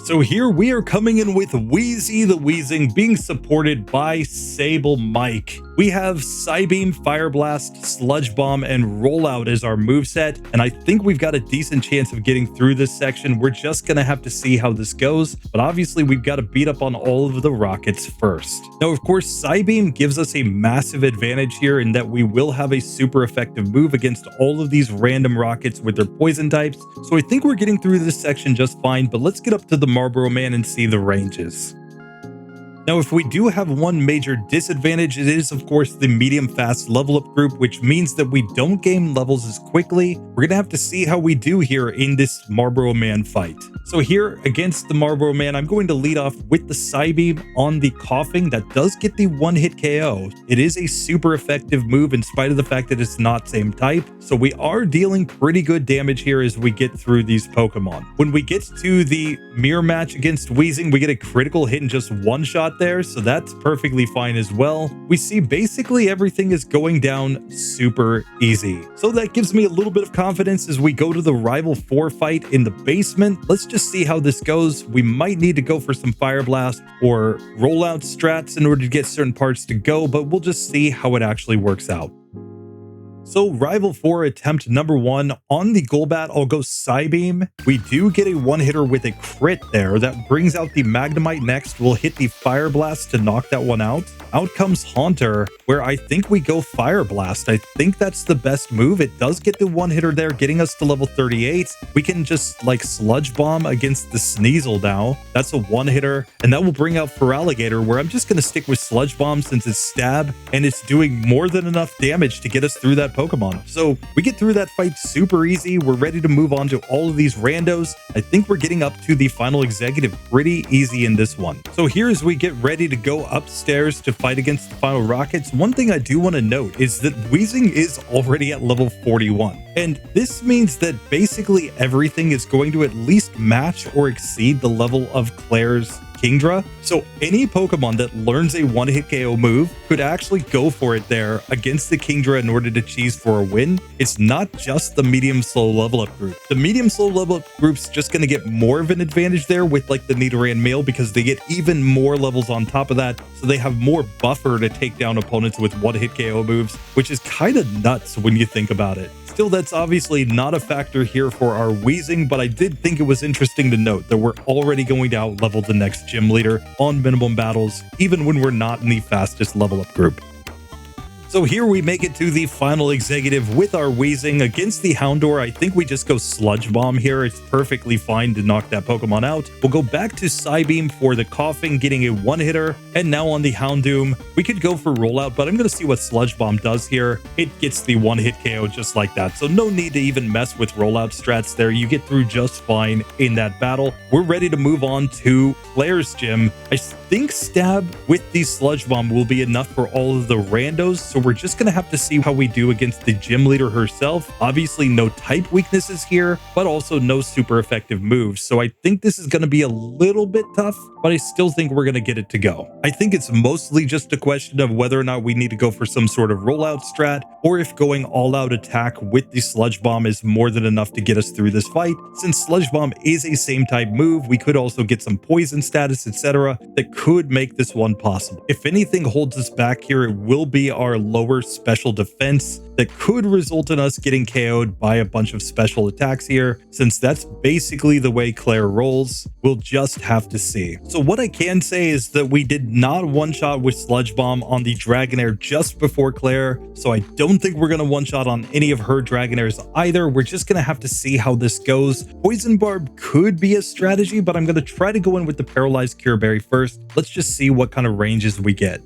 S1: So here we are coming in with Wheezy the Weezing being supported by Sable Mike. We have Psybeam, Fire Blast, Sludge Bomb, and Rollout as our moveset, and I think we've got a decent chance of getting through this section. We're just going to have to see how this goes, but obviously we've got to beat up on all of the rockets first. Now, of course, Psybeam gives us a massive advantage here in that we will have a super effective move against all of these random rockets with their poison types, so I think we're getting through this section just fine, but let's get up to the Marlboro Man and see the ranges. Now, if we do have one major disadvantage, it is, of course, the medium-fast level-up group, which means that we don't gain levels as quickly. We're going to have to see how we do here in this Marlboro Man fight. So here, against the Marlboro Man, I'm going to lead off with the Psybeam on the Coughing. That does get the one-hit KO. It is a super effective move in spite of the fact that it's not same type. So we are dealing pretty good damage here as we get through these Pokemon. When we get to the mirror match against Weezing, we get a critical hit in just one shot there, so that's perfectly fine as well. We see basically everything is going down super easy. So that gives me a little bit of confidence as we go to the Rival 4 fight in the basement. Let's just see how this goes. We might need to go for some Fire Blast or Rollout strats in order to get certain parts to go, but we'll just see how it actually works out. So Rival 4 attempt number 1 on the Golbat, I'll go Psybeam. We do get a one-hitter with a crit there. That brings out the Magnemite next. We'll hit the Fire Blast to knock that one out. Out comes Haunter, where I think we go Fire Blast. I think that's the best move. It does get the one-hitter there, getting us to level 38. We can just like Sludge Bomb against the Sneasel now. That's a one-hitter, and that will bring out Feraligatr, where I'm just going to stick with Sludge Bomb since it's stab, and it's doing more than enough damage to get us through that Pokemon. So we get through that fight super easy. We're ready to move on to all of these randos. I think we're getting up to the final executive pretty easy in this one. So here as we get ready to go upstairs to fight against the final rockets, one thing I do want to note is that Weezing is already at level 41. And this means that basically everything is going to at least match or exceed the level of Clair's Kingdra. So any Pokemon that learns a one-hit KO move could actually go for it there against the Kingdra in order to cheese for a win. It's not just the medium-slow level-up group. The medium-slow level-up group's just going to get more of an advantage there with like the Nidoran male because they get even more levels on top of that. So they have more buffer to take down opponents with one-hit KO moves, which is kind of nuts when you think about it. Still, that's obviously not a factor here for our Weezing, but I did think it was interesting to note that we're already going to out-level the next gym leader on minimum battles, even when we're not in the fastest level-up group. So here we make it to the final executive with our Weezing against the Houndour. I think we just go Sludge Bomb here. It's perfectly fine to knock that Pokemon out. We'll go back to Psybeam for the Coughing, getting a one-hitter. And now on the Houndoom, we could go for Rollout, but I'm going to see what Sludge Bomb does here. It gets the one-hit KO just like that. So no need to even mess with Rollout strats there. You get through just fine in that battle. We're ready to move on to Clair's gym. I think Stab with the Sludge Bomb will be enough for all of the randos, so so we're just gonna have to see how we do against the gym leader herself. Obviously no type weaknesses here, but also no super effective moves, so I think this is gonna be a little bit tough, but I still think we're gonna get it to go. I think it's mostly just a question of whether or not we need to go for some sort of rollout strat, or if going all out attack with the Sludge Bomb is more than enough to get us through this fight. Since Sludge Bomb is a same type move, we could also get some poison status, etc. that could make this one possible. If anything holds us back here, it will be our lower special defense that could result in us getting KO'd by a bunch of special attacks here. Since that's basically the way Clair rolls, we'll just have to see. So what I can say is that we did not one-shot with Sludge Bomb on the Dragonair just before Clair, so I don't think we're going to one-shot on any of her Dragonairs either. We're just going to have to see how this goes. Poison Barb could be a strategy, but I'm going to try to go in with the Paralyzed Cure Berry first. Let's just see what kind of ranges we get.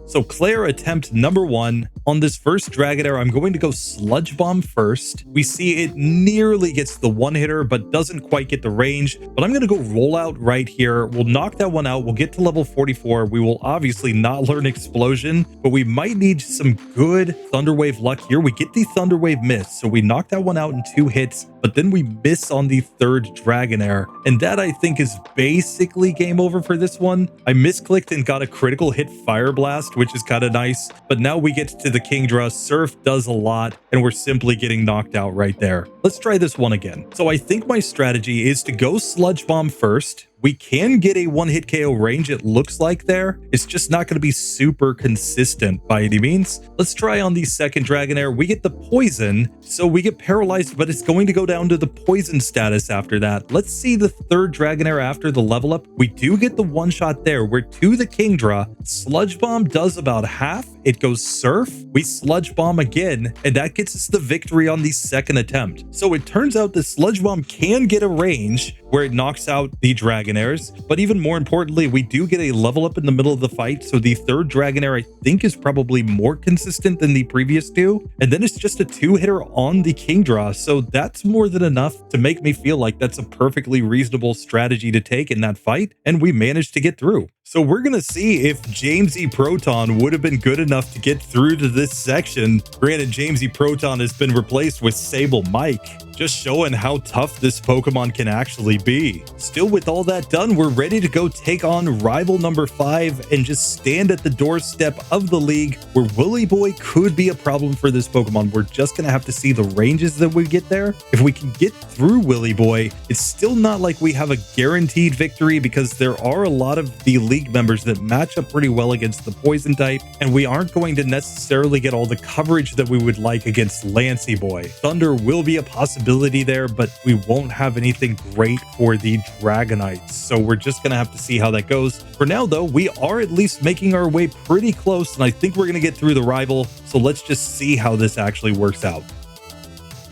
S1: So Clair attempt number 1. On this first Dragonair, I'm going to go Sludge Bomb first. We see it nearly gets the one-hitter, but doesn't quite get the range. But I'm going to go Rollout right here. We'll knock that one out. We'll get to level 44. We will obviously not learn Explosion, but we might need some good Thunder Wave luck here. We get the Thunder Wave miss, so we knock that one out in 2 hits, but then we miss on the third Dragonair. And that, I think, is basically game over for this one. I misclicked and got a critical hit Fire Blast, which is kind of nice. But now we get to the Kingdra. Surf does a lot, and we're simply getting knocked out right there. Let's try this one again. So I think my strategy is to go Sludge Bomb first. We can get a one-hit KO range, it looks like there. It's just not going to be super consistent by any means. Let's try on the second Dragonair. We get the poison, so we get paralyzed, but it's going to go down to the poison status after that. Let's see the third Dragonair after the level up. We do get the one-shot there. We're to the Kingdra. Sludge Bomb does about half. It goes Surf. We Sludge Bomb again, and that gets us the victory on the second attempt. So it turns out the Sludge Bomb can get a range where it knocks out the Dragonairs, but even more importantly, we do get a level up in the middle of the fight, so the third Dragonair I think is probably more consistent than the previous 2, and then it's just a 2-hitter on the Kingdra, so that's more than enough to make me feel like that's a perfectly reasonable strategy to take in that fight, and we managed to get through. So we're gonna see if Jamesy Proton would have been good enough to get through to this section. Granted, Jamesy Proton has been replaced with Sable Mike, just showing how tough this Pokemon can actually be. Still, with all that done, we're ready to go take on rival number 5 and just stand at the doorstep of the league where Willy Boy could be a problem for this Pokemon. We're just gonna have to see the ranges that we get there. If we can get through Willy Boy, it's still not like we have a guaranteed victory because there are a lot of the league members that match up pretty well against the poison type, and we aren't going to necessarily get all the coverage that we would like against Lancey Boy. Thunder will be a possibility there, but we won't have anything great for the Dragonites, so we're just gonna have to see how that goes. For now though, we are at least making our way pretty close, and I think we're gonna get through the rival, so let's just see how this actually works out.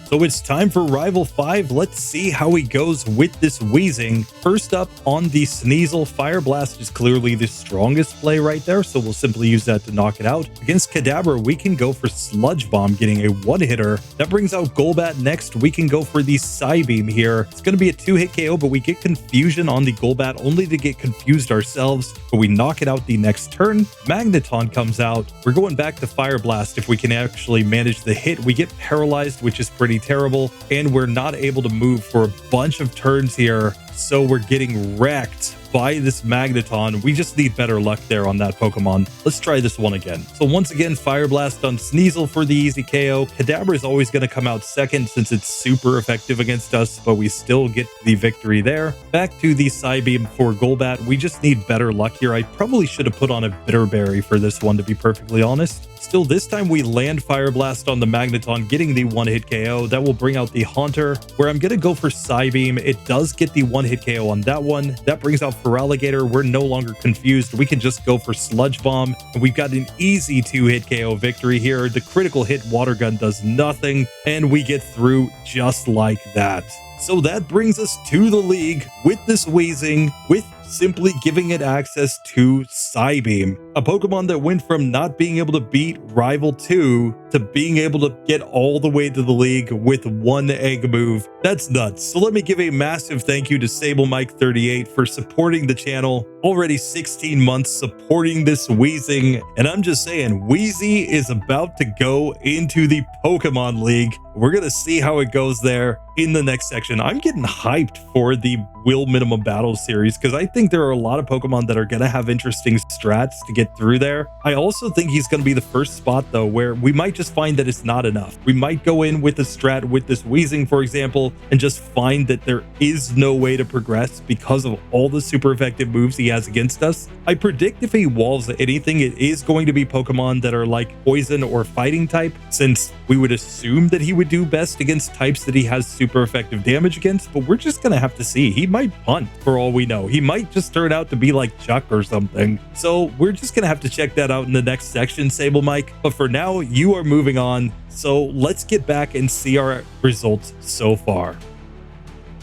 S1: So it's time for Rival 5. Let's see how he goes with this Weezing. First up on the Sneasel, Fire Blast is clearly the strongest play right there, so we'll simply use that to knock it out. Against Kadabra, we can go for Sludge Bomb, getting a one-hitter. That brings out Golbat next. We can go for the Psybeam here. It's going to be a 2-hit KO, but we get Confusion on the Golbat, only to get confused ourselves, but we knock it out the next turn. Magneton comes out. We're going back to Fire Blast. If we can actually manage the hit, we get paralyzed, which is pretty terrible, and we're not able to move for a bunch of turns here, so we're getting wrecked by this Magneton. We just need better luck there on that Pokemon. Let's try this one again. So once again, Fire Blast on Sneasel for the easy KO. Kadabra is always going to come out second since it's super effective against us, but we still get the victory there. Back to the Psybeam for Golbat. We just need better luck here. I probably should have put on a Bitterberry for this one, to be perfectly honest. Still, this time we land Fire Blast on the Magneton, getting the one-hit KO. That will bring out the Haunter, where I'm going to go for Psybeam. It does get the one-hit KO on that one. That brings out Feraligatr. We're no longer confused. We can just go for Sludge Bomb, and we've got an easy 2-hit KO victory here. The critical hit Water Gun does nothing, and we get through just like that. So that brings us to the league with this Weezing, with simply giving it access to Psybeam. A Pokemon that went from not being able to beat Rival 2 to being able to get all the way to the league with one egg move. That's nuts. So let me give a massive thank you to SableMike38 for supporting the channel. Already 16 months supporting this Weezing. And I'm just saying, Wheezy is about to go into the Pokemon League. We're going to see how it goes there in the next section. I'm getting hyped for the Will Minimum Battle series because I think there are a lot of Pokemon that are going to have interesting strats to get through there. I also think he's going to be the first spot though where we might just find that it's not enough. We might go in with a strat with this Weezing, for example, and just find that there is no way to progress because of all the super effective moves he has against us. I predict if he evolves anything, it is going to be Pokemon that are like poison or fighting type, since we would assume that he would do best against types that he has super effective damage against, but we're just gonna have to see. He might punt for all we know. He might just turn out to be like Chuck or something. So we're just gonna have to check that out in the next section, Sable Mike. But for now, you are moving on. So let's get back and see our results so far.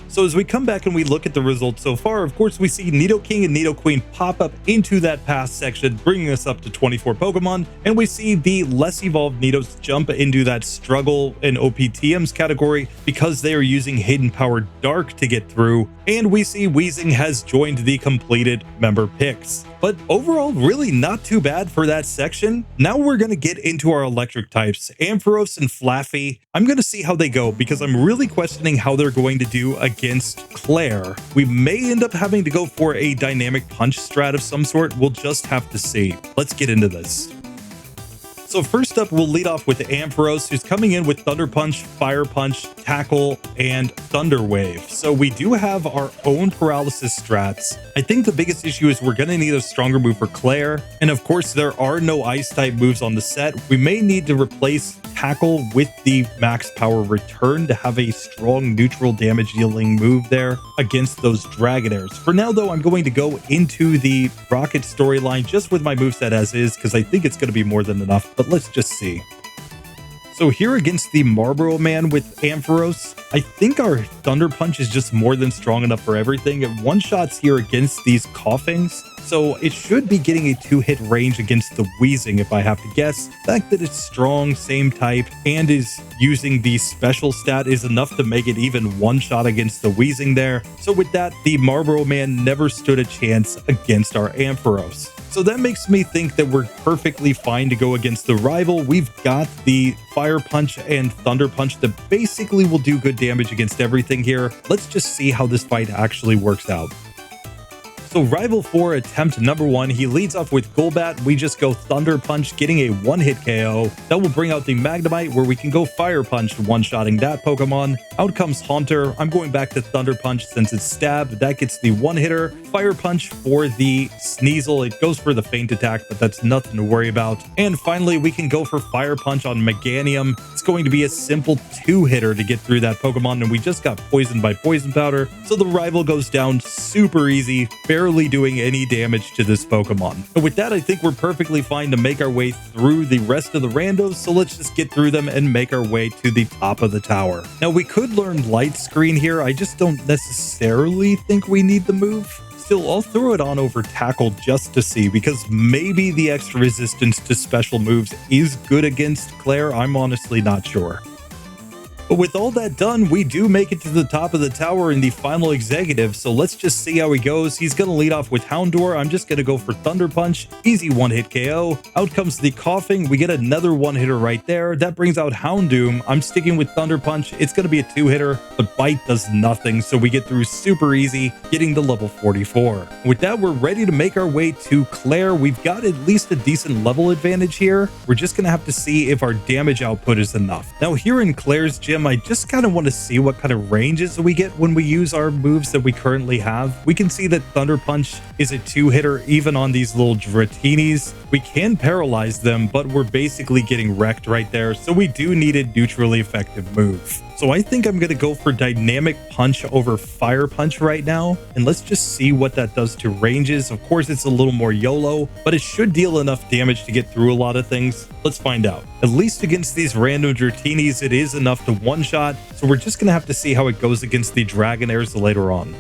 S1: So as we come back and we look at the results so far, of course, we see Nidoking and Nidoqueen pop up into that pass section, bringing us up to 24 Pokemon. And we see the less evolved Nidos jump into that struggle and OPTMs category because they are using Hidden Power Dark to get through. And we see Weezing has joined the completed member picks. But overall, really not too bad for that section. Now we're going to get into our electric types, Ampharos and Flaaffy. I'm going to see how they go because I'm really questioning how they're going to do against Clair. We may end up having to go for a dynamic punch strat of some sort. We'll just have to see. Let's get into this. So first up, we'll lead off with Ampharos, who's coming in with Thunder Punch, Fire Punch, Tackle, and Thunder Wave. So we do have our own paralysis strats. I think the biggest issue is we're going to need a stronger move for Clair. And of course, there are no ice type moves on the set. We may need to replace Tackle with the max power return to have a strong neutral damage dealing move there against those Dragonairs. For now though, I'm going to go into the Rocket storyline just with my moveset as is because I think it's going to be more than enough, but let's just see. So here against the Marlboro Man with Ampharos, I think our Thunder Punch is just more than strong enough for everything. It one-shots here against these Coughings, so it should be getting a 2-hit range against the Weezing if I have to guess. The fact that it's strong, same type, and is using the special stat is enough to make it even one-shot against the Weezing there. So with that, the Marlboro Man never stood a chance against our Ampharos. So that makes me think that we're perfectly fine to go against the Rival. We've got the Fire Punch and Thunder Punch that basically will do good damage against everything here. Let's just see how this fight actually works out. So Rival 4 attempt number 1, he leads off with Golbat. We just go Thunder Punch, getting a one-hit KO. That will bring out the Magnemite, where we can go Fire Punch, one-shotting that Pokemon. Out comes Haunter. I'm going back to Thunder Punch since it's stabbed. That gets the one-hitter. Fire Punch for the Sneasel. It goes for the Feint Attack, but that's nothing to worry about. And finally, we can go for Fire Punch on Meganium. It's going to be a simple 2-hitter to get through that Pokemon, and we just got poisoned by Poison Powder. So the Rival goes down super easy, barely doing any damage to this Pokemon. And with that, I think we're perfectly fine to make our way through the rest of the randos, so let's just get through them and make our way to the top of the tower. Now, we could learn Light Screen here. I just don't necessarily think we need the move. Still, I'll throw it on over Tackle just to see, because maybe the extra resistance to special moves is good against Clair. I'm honestly not sure. But with all that done, we do make it to the top of the tower in the final executive, so let's just see how he goes. He's going to lead off with Houndour. I'm just going to go for Thunder Punch. Easy one-hit KO. Out comes the Coughing. We get another one-hitter right there. That brings out Houndoom. I'm sticking with Thunder Punch. It's going to be a 2-hitter, but Bite does nothing, so we get through super easy, getting to level 44. With that, we're ready to make our way to Clair. We've got at least a decent level advantage here. We're just going to have to see if our damage output is enough. Now, here in Clair's gym, I just kind of want to see what kind of ranges we get when we use our moves that we currently have. We can see that Thunder Punch is a 2-hitter even on these little Dratinis. We can paralyze them, but we're basically getting wrecked right there, so we do need a neutrally effective move. So I think I'm going to go for Dynamic Punch over Fire Punch right now, and let's just see what that does to ranges. Of course, it's a little more YOLO, but it should deal enough damage to get through a lot of things. Let's find out. At least against these random Dratinis, it is enough to one-shot, so we're just going to have to see how it goes against the Dragonairs later on.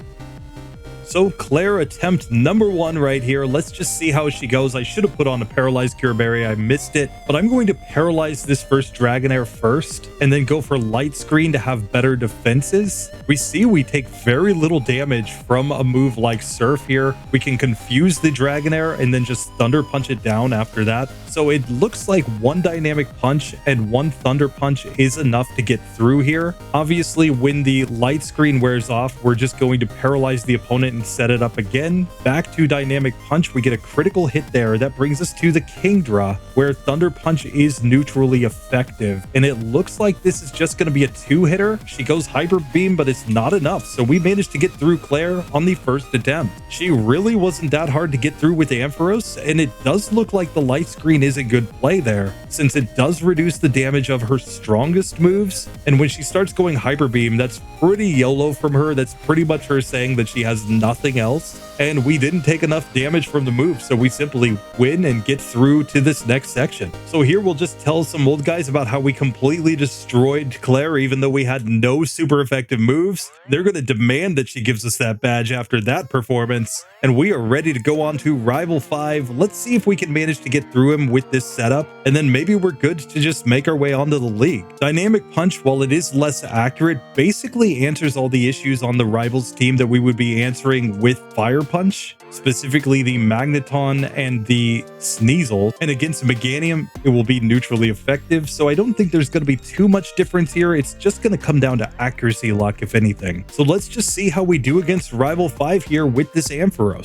S1: So Clair attempt number 1 right here. Let's just see how she goes. I should have put on a paralyzed Cure Berry. I missed it, but I'm going to paralyze this first Dragonair first and then go for Light Screen to have better defenses. We see we take very little damage from a move like Surf here. We can confuse the Dragonair and then just Thunder Punch it down after that. So it looks like 1 Dynamic Punch and 1 Thunder Punch is enough to get through here. Obviously, when the Light Screen wears off, we're just going to paralyze the opponent and set it up again. Back to Dynamic Punch, we get a critical hit there. That brings us to the Kingdra, where Thunder Punch is neutrally effective. And it looks like this is just going to be a 2-hitter. She goes Hyper Beam, but it's not enough. So we managed to get through Clair on the first attempt. She really wasn't that hard to get through with Ampharos, and it does look like the Light Screen is a good play there, since it does reduce the damage of her strongest moves. And when she starts going Hyper Beam, that's pretty YOLO from her. That's pretty much her saying that she has nothing else. And we didn't take enough damage from the move, so we simply win and get through to this next section. So here we'll just tell some old guys about how we completely destroyed Clair, even though we had no super effective moves. They're going to demand that she gives us that badge after that performance. And we are ready to go on to Rival 5. Let's see if we can manage to get through him with this setup, and then maybe we're good to just make our way onto the league. Dynamic Punch, while it is less accurate, basically answers all the issues on the Rivals team that we would be answering with Fire Punch, specifically the Magneton and the Sneasel. And against Meganium, it will be neutrally effective, so I don't think there's going to be too much difference here. It's just going to come down to accuracy luck, if anything. So let's just see how we do against Rival 5 here with this Ampharos.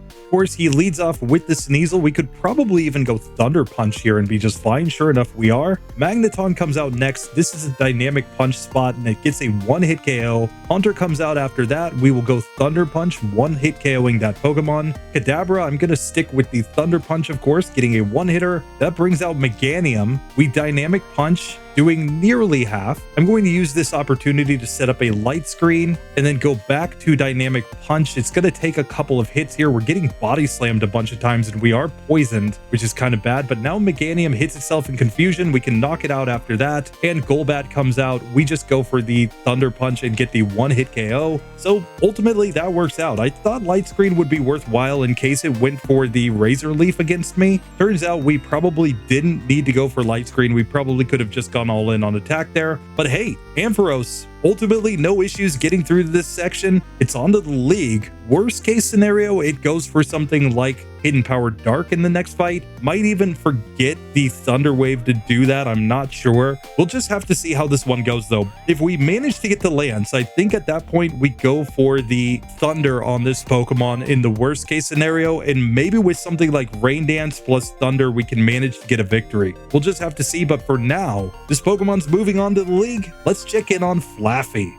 S1: Of course, he leads off with the Sneasel. We could probably even go Thunder Punch here and be just fine. Sure enough, we are. Magneton comes out next. This is a Dynamic Punch spot, and it gets a 1-hit KO. Haunter comes out after that. We will go Thunder Punch, 1-hit KOing that Pokemon. Kadabra, I'm going to stick with the Thunder Punch, of course, getting a 1-hitter. That brings out Meganium. We Dynamic Punch, doing nearly half. I'm going to use this opportunity to set up a Light Screen and then go back to Dynamic Punch. It's going to take a couple of hits here. We're getting Body Slammed a bunch of times and we are poisoned, which is kind of bad, but now Meganium hits itself in confusion. We can knock it out after that, and Golbat comes out. We just go for the Thunder Punch and get the 1-hit KO. So ultimately that works out. I thought Light Screen would be worthwhile in case it went for the Razor Leaf against me. Turns out we probably didn't need to go for Light Screen. We probably could have just gone all in on attack there. But hey, Ampharos, ultimately no issues getting through this section. It's onto the league. Worst case scenario, it goes for something like Hidden Power Dark in the next fight. Might even forget the Thunder Wave to do that. I'm not sure. We'll just have to see how this one goes though. If we manage to get the Lance, I think at that point we go for the Thunder on this Pokemon in the worst case scenario, and maybe with something like Rain Dance plus Thunder we can manage to get a victory. We'll just have to see, but for now, this Pokemon's moving on to the league. Let's check in on Flaaffy.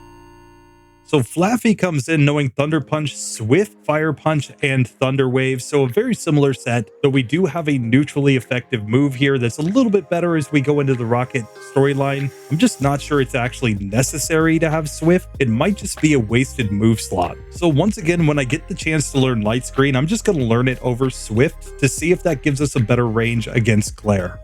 S1: So Flaaffy comes in knowing Thunder Punch, Swift, Fire Punch, and Thunder Wave. So a very similar set, though we do have a neutrally effective move here that's a little bit better as we go into the Rocket storyline. I'm just not sure it's actually necessary to have Swift. It might just be a wasted move slot. So once again, when I get the chance to learn Light Screen, I'm just going to learn it over Swift to see if that gives us a better range against Clair.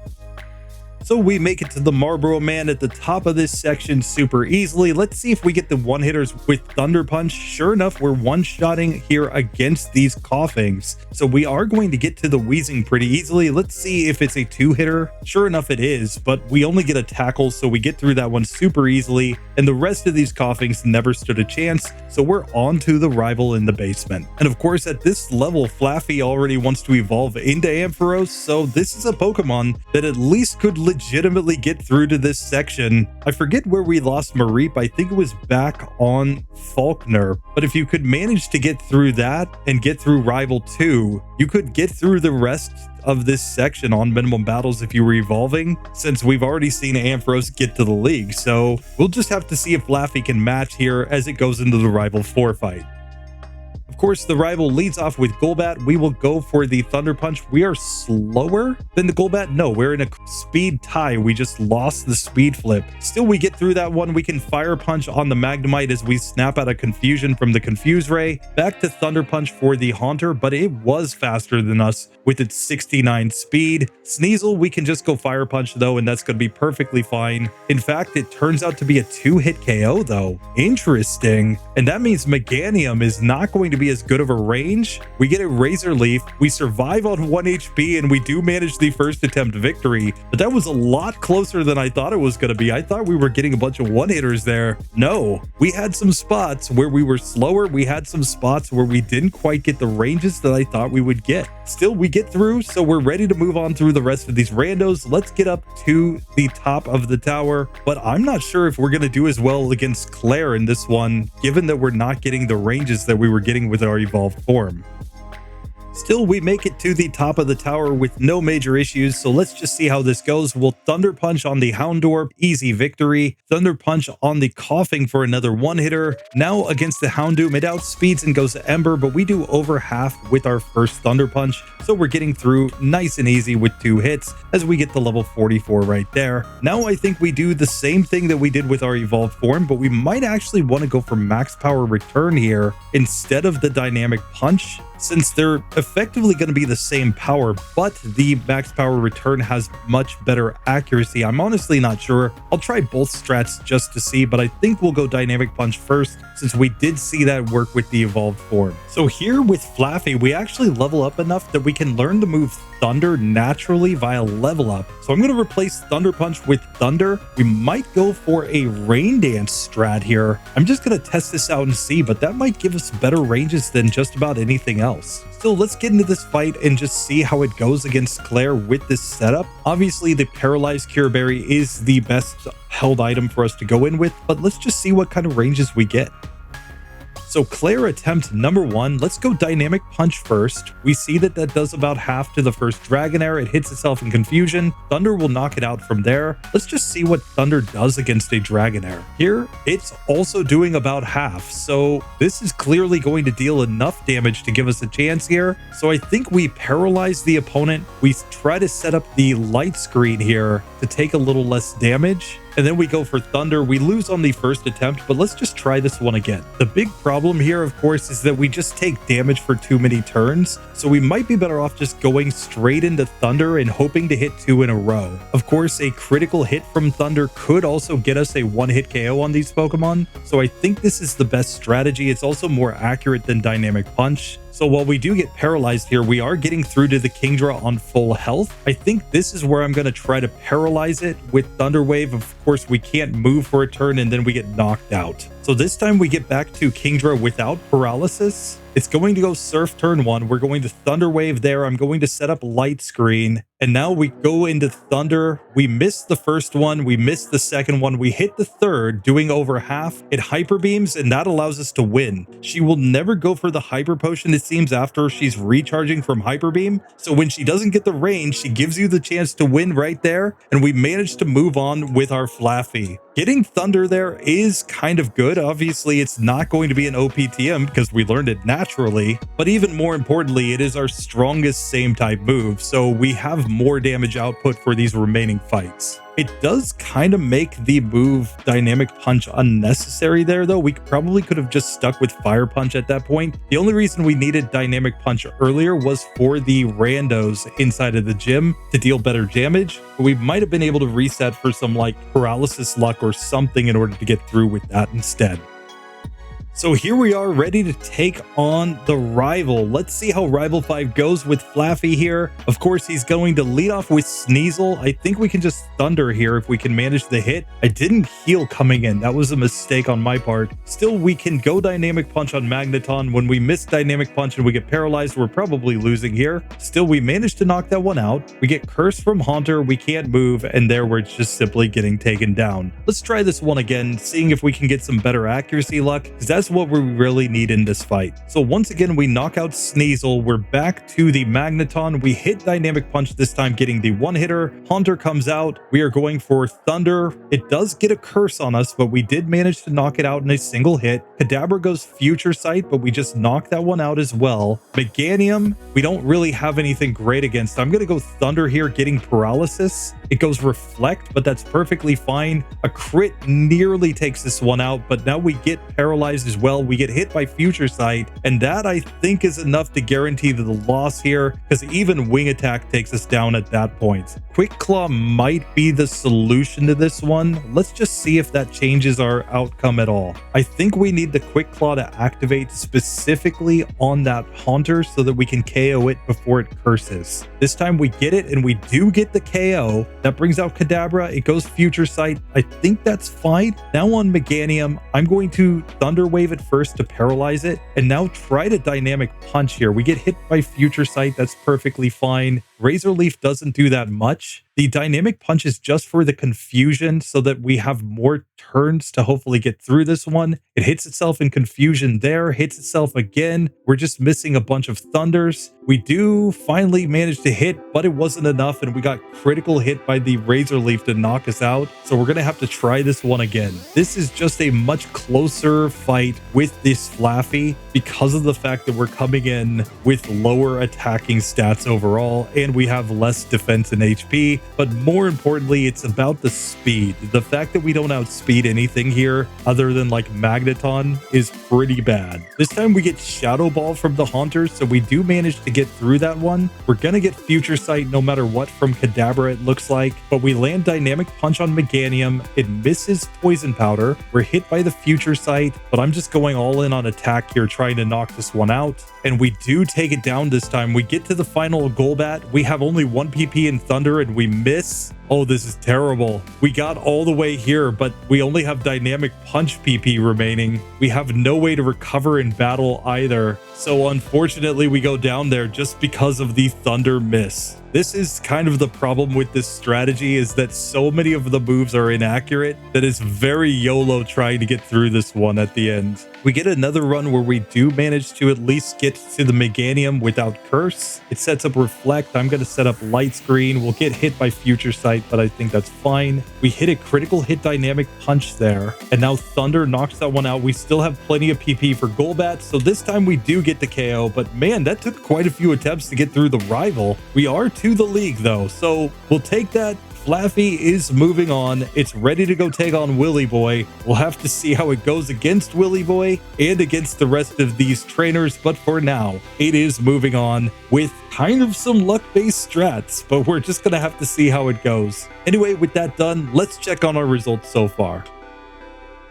S1: So we make it to the Marlboro Man at the top of this section super easily. Let's see if we get the one-hitters with Thunder Punch. Sure enough, we're one-shotting here against these Coughings. So we are going to get to the Weezing pretty easily. Let's see if it's a two-hitter. Sure enough, it is, but we only get a tackle, so we get through that one super easily. And the rest of these Coughings never stood a chance, so we're on to the rival in the basement. And of course, at this level, Flaaffy already wants to evolve into Ampharos, so this is a Pokemon that at least could legitimately get through to this section. I forget where we lost Mareep. I think it was back on Faulkner. But if you could manage to get through that and get through Rival 2, you could get through the rest of this section on minimum battles if you were evolving, since we've already seen Ampharos get to the league. So we'll just have to see if Flaaffy can match here as it goes into the Rival 4 fight. Of course, the rival leads off with Golbat. We will go for the Thunder Punch. We are slower than the Golbat. No, we're in a speed tie. We just lost the speed flip. Still, we get through that one. We can Fire Punch on the Magnemite as we snap out of Confusion from the Confuse Ray. Back to Thunder Punch for the Haunter, but it was faster than us with its 69 speed. Sneasel, we can just go Fire Punch though, and that's going to be perfectly fine. In fact, it turns out to be a 2-hit KO though. Interesting. And that means Meganium is not going to be as good of a range. We get a Razor Leaf. We survive on 1 HP, and we do manage the first attempt victory. But that was a lot closer than I thought it was going to be. I thought we were getting a bunch of one-hitters there. No, we had some spots where we were slower. We had some spots where we didn't quite get the ranges that I thought we would get. Still, we get through, so we're ready to move on through the rest of these randos. Let's get up to the top of the tower, but I'm not sure if we're going to do as well against Clair in this one, given that we're not getting the ranges that we were getting with our evolved form. Still, we make it to the top of the tower with no major issues, so let's just see how this goes. We'll Thunder Punch on the Houndour, easy victory. Thunder Punch on the Coughing for another one-hitter. Now against the Houndoom, it outspeeds and goes to Ember, but we do over half with our first Thunder Punch, so we're getting through nice and easy with 2 hits as we get to level 44 right there. Now I think we do the same thing that we did with our evolved form, but we might actually want to go for max power return here instead of the dynamic punch, since they're effectively going to be the same power, but the max power return has much better accuracy. I'm honestly not sure. I'll try both strats just to see, but I think we'll go dynamic punch first, since we did see that work with the evolved form. So here with Flaaffy, we actually level up enough that we can learn to move Thunder naturally via level up. So I'm going to replace Thunder Punch with Thunder. We might go for a Rain Dance strat here. I'm just going to test this out and see, but that might give us better ranges than just about anything else. So let's get into this fight and just see how it goes against Clair with this setup. Obviously, the Paralyzed Cure Berry is the best held item for us to go in with, but let's just see what kind of ranges we get. So Clair attempt number 1, let's go Dynamic Punch first. We see that that does about half to the first Dragonair. It hits itself in Confusion. Thunder will knock it out from there. Let's just see what Thunder does against a Dragonair. Here, it's also doing about half. So this is clearly going to deal enough damage to give us a chance here. So I think we paralyze the opponent. We try to set up the light screen here to take a little less damage. And then we go for Thunder. We lose on the first attempt, but let's just try this one again. The big problem here, of course, is that we just take damage for too many turns. So we might be better off just going straight into Thunder and hoping to hit 2 in a row. Of course, a critical hit from Thunder could also get us a 1-hit KO on these Pokemon. So I think this is the best strategy. It's also more accurate than Dynamic Punch. So while we do get paralyzed here, we are getting through to the Kingdra on full health. I think this is where I'm going to try to paralyze it with Thunder Wave. Of course, we can't move for a turn and then we get knocked out. So this time we get back to Kingdra without paralysis. It's going to go Surf turn 1. We're going to Thunder Wave there. I'm going to set up Light Screen. And now we go into Thunder. We missed the first one. We missed the second one. We hit the third, doing over half. It Hyper Beams, and that allows us to win. She will never go for the Hyper Potion, it seems, after she's recharging from Hyper Beam. So when she doesn't get the range, she gives you the chance to win right there. And we managed to move on with our Flaaffy. Getting Thunder there is kind of good. Obviously, it's not going to be an OPTM because we learned it naturally. But even more importantly, it is our strongest same type move. So we have more damage output for these remaining fights. It does kind of make the move Dynamic Punch unnecessary there, though. We probably could have just stuck with Fire Punch at that point. The only reason we needed Dynamic Punch earlier was for the randos inside of the gym to deal better damage. But we might have been able to reset for some like Paralysis Luck or something in order to get through with that instead. So here we are ready to take on the rival. Let's see how Rival 5 goes with Flaaffy here. Of course, he's going to lead off with Sneasel. I think we can just Thunder here if we can manage the hit. I didn't heal coming in. That was a mistake on my part. Still, we can go Dynamic Punch on Magneton. When we miss Dynamic Punch and we get paralyzed, we're probably losing here. Still, we managed to knock that one out. We get Curse from Haunter. We can't move, and there we're just simply getting taken down. Let's try this one again, seeing if we can get some better accuracy luck, because as here's what we really need in this fight. So once again, we knock out Sneasel. We're back to the Magneton. We hit Dynamic Punch this time, getting the one-hitter. Haunter comes out. We are going for Thunder. It does get a curse on us, but we did manage to knock it out in a single hit. Kadabra goes Future Sight, but we just knocked that one out as well. Meganium, we don't really have anything great against. I'm going to go Thunder here, getting Paralysis. It goes Reflect, but that's perfectly fine. A crit nearly takes this one out, but now we get paralyzed as well. We get hit by Future Sight, and that I think is enough to guarantee the loss here, because even Wing Attack takes us down at that point. Quick Claw might be the solution to this one. Let's just see if that changes our outcome at all. I think we need the Quick Claw to activate specifically on that Haunter so that we can KO it before it curses. This time we get it, and we do get the KO. That brings out Kadabra. It goes Future Sight. I think that's fine. Now on Meganium, I'm going to Thunder Wave it first to paralyze it, and now try to Dynamic Punch here. We get hit by Future Sight. That's perfectly fine. Razor Leaf doesn't do that much. The Dynamic Punch is just for the confusion so that we have more turns to hopefully get through this one. It hits itself in confusion there, hits itself again. We're just missing a bunch of Thunders. We do finally manage to hit, but it wasn't enough, and we got critical hit by the Razor Leaf to knock us out. So we're going to have to try this one again. This is just a much closer fight with this Flaaffy because of the fact that we're coming in with lower attacking stats overall, and we have less defense and HP. But more importantly, it's about the speed. The fact that we don't outspeed anything here other than like Magneton is pretty bad. This time we get Shadow Ball from the Haunters, so we do manage to get through that one. We're gonna get Future Sight no matter what from Kadabra, it looks like, but we land Dynamic Punch on Meganium. It misses Poison Powder. We're hit by the Future Sight, but I'm just going all in on attack here, trying to knock this one out. And we do take it down this time. We get to the final Golbat. We have only 1 PP in Thunder, and we miss. Oh, this is terrible. We got all the way here, but we only have Dynamic Punch PP remaining. We have no way to recover in battle either. So unfortunately, we go down there just because of the Thunder miss. This is kind of the problem with this strategy, is that so many of the moves are inaccurate that it's very YOLO trying to get through this one at the end. We get another run where we do manage to at least get to the Meganium without Curse. It sets up Reflect. I'm going to set up Light Screen. We'll get hit by Future Sight, but I think that's fine. We hit a critical hit Dynamic Punch there, and now Thunder knocks that one out. We still have plenty of PP for Golbat, so this time we do get the KO, but man, that took quite a few attempts to get through the rival. We are to the league though, so we'll take that. Flaaffy is moving on. It's ready to go take on Willy Boy. We'll have to see how it goes against Willy Boy and against the rest of these trainers, but for now, it is moving on with kind of some luck-based strats, but we're just gonna have to see how it goes. Anyway, with that done, let's check on our results so far.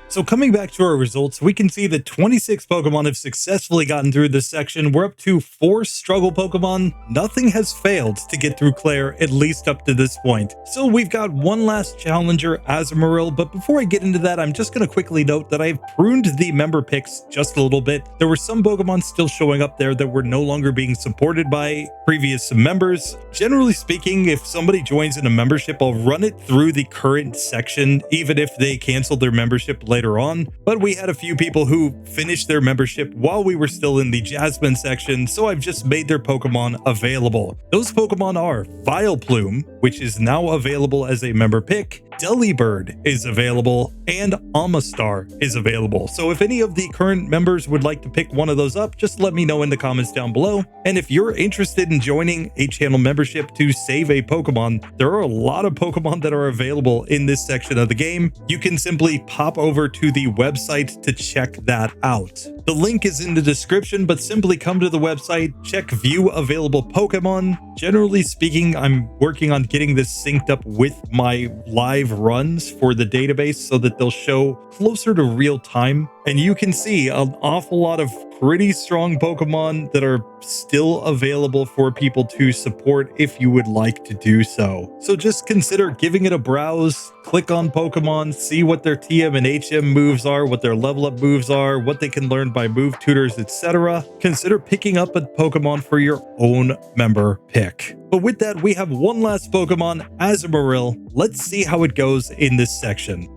S1: So coming back to our results, we can see that 26 Pokemon have successfully gotten through this section. We're up to 4 struggle Pokemon. Nothing has failed to get through Clair, at least up to this point. So we've got one last challenger, Azumarill, but before I get into that, I'm just going to quickly note that I've pruned the member picks just a little bit. There were some Pokemon still showing up there that were no longer being supported by previous members. Generally speaking, if somebody joins in a membership, I'll run it through the current section, even if they canceled their membership later on. But we had a few people who finished their membership while we were still in the Jasmine section, so I've just made their Pokemon available. Those Pokemon are Vileplume, which is now available as a member pick, Delibird is available, and Amistar is available. So if any of the current members would like to pick one of those up, just let me know in the comments down below. And if you're interested in joining a channel membership to save a Pokemon, there are a lot of Pokemon that are available in this section of the game. You can simply pop over to the website to check that out. The link is in the description, but simply come to the website, check view available Pokemon. Generally speaking, I'm working on getting this synced up with my live runs for the database so that they'll show closer to real time. And you can see an awful lot of pretty strong Pokemon that are still available for people to support if you would like to do so. So just consider giving it a browse, click on Pokemon, see what their TM and HM moves are, what their level up moves are, what they can learn by move tutors, etc. Consider picking up a Pokemon for your own member pick. But with that, we have one last Pokemon, Azumarill. Let's see how it goes in this section.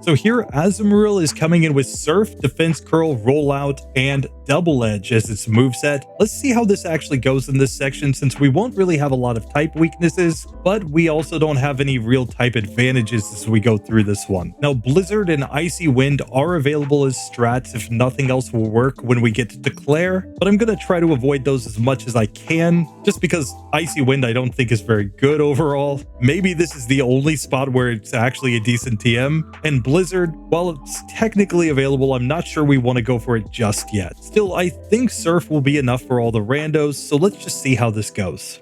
S1: So here, Azumarill is coming in with Surf, Defense Curl, Rollout, and Double Edge as its moveset. Let's see how this actually goes in this section, since we won't really have a lot of type weaknesses, but we also don't have any real type advantages as we go through this one. Now, Blizzard and Icy Wind are available as strats if nothing else will work when we get to Declare, but I'm going to try to avoid those as much as I can, just because Icy Wind I don't think is very good overall. Maybe this is the only spot where it's actually a decent TM, and Blizzard, while it's technically available, I'm not sure we want to go for it just yet. Still, I think Surf will be enough for all the randos, so let's just see how this goes.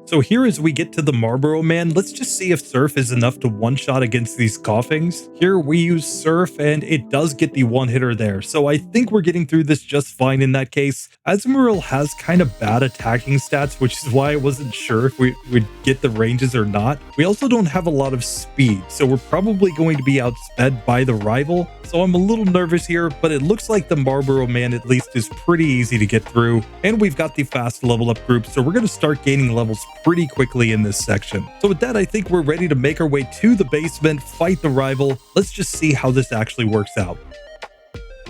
S1: So here as we get to the Marlboro Man, let's just see if Surf is enough to one-shot against these Coughings. Here we use Surf and it does get the one-hitter there, so I think we're getting through this just fine in that case. Azumarill has kind of bad attacking stats, which is why I wasn't sure if we would get the ranges or not. We also don't have a lot of speed, so we're probably going to be outsped by the rival. So I'm a little nervous here, but it looks like the Marlboro Man at least is pretty easy to get through. And we've got the fast level up group, so we're going to start gaining levels pretty quickly in this section. So with that, I think we're ready to make our way to the basement, fight the rival. Let's just see how this actually works out.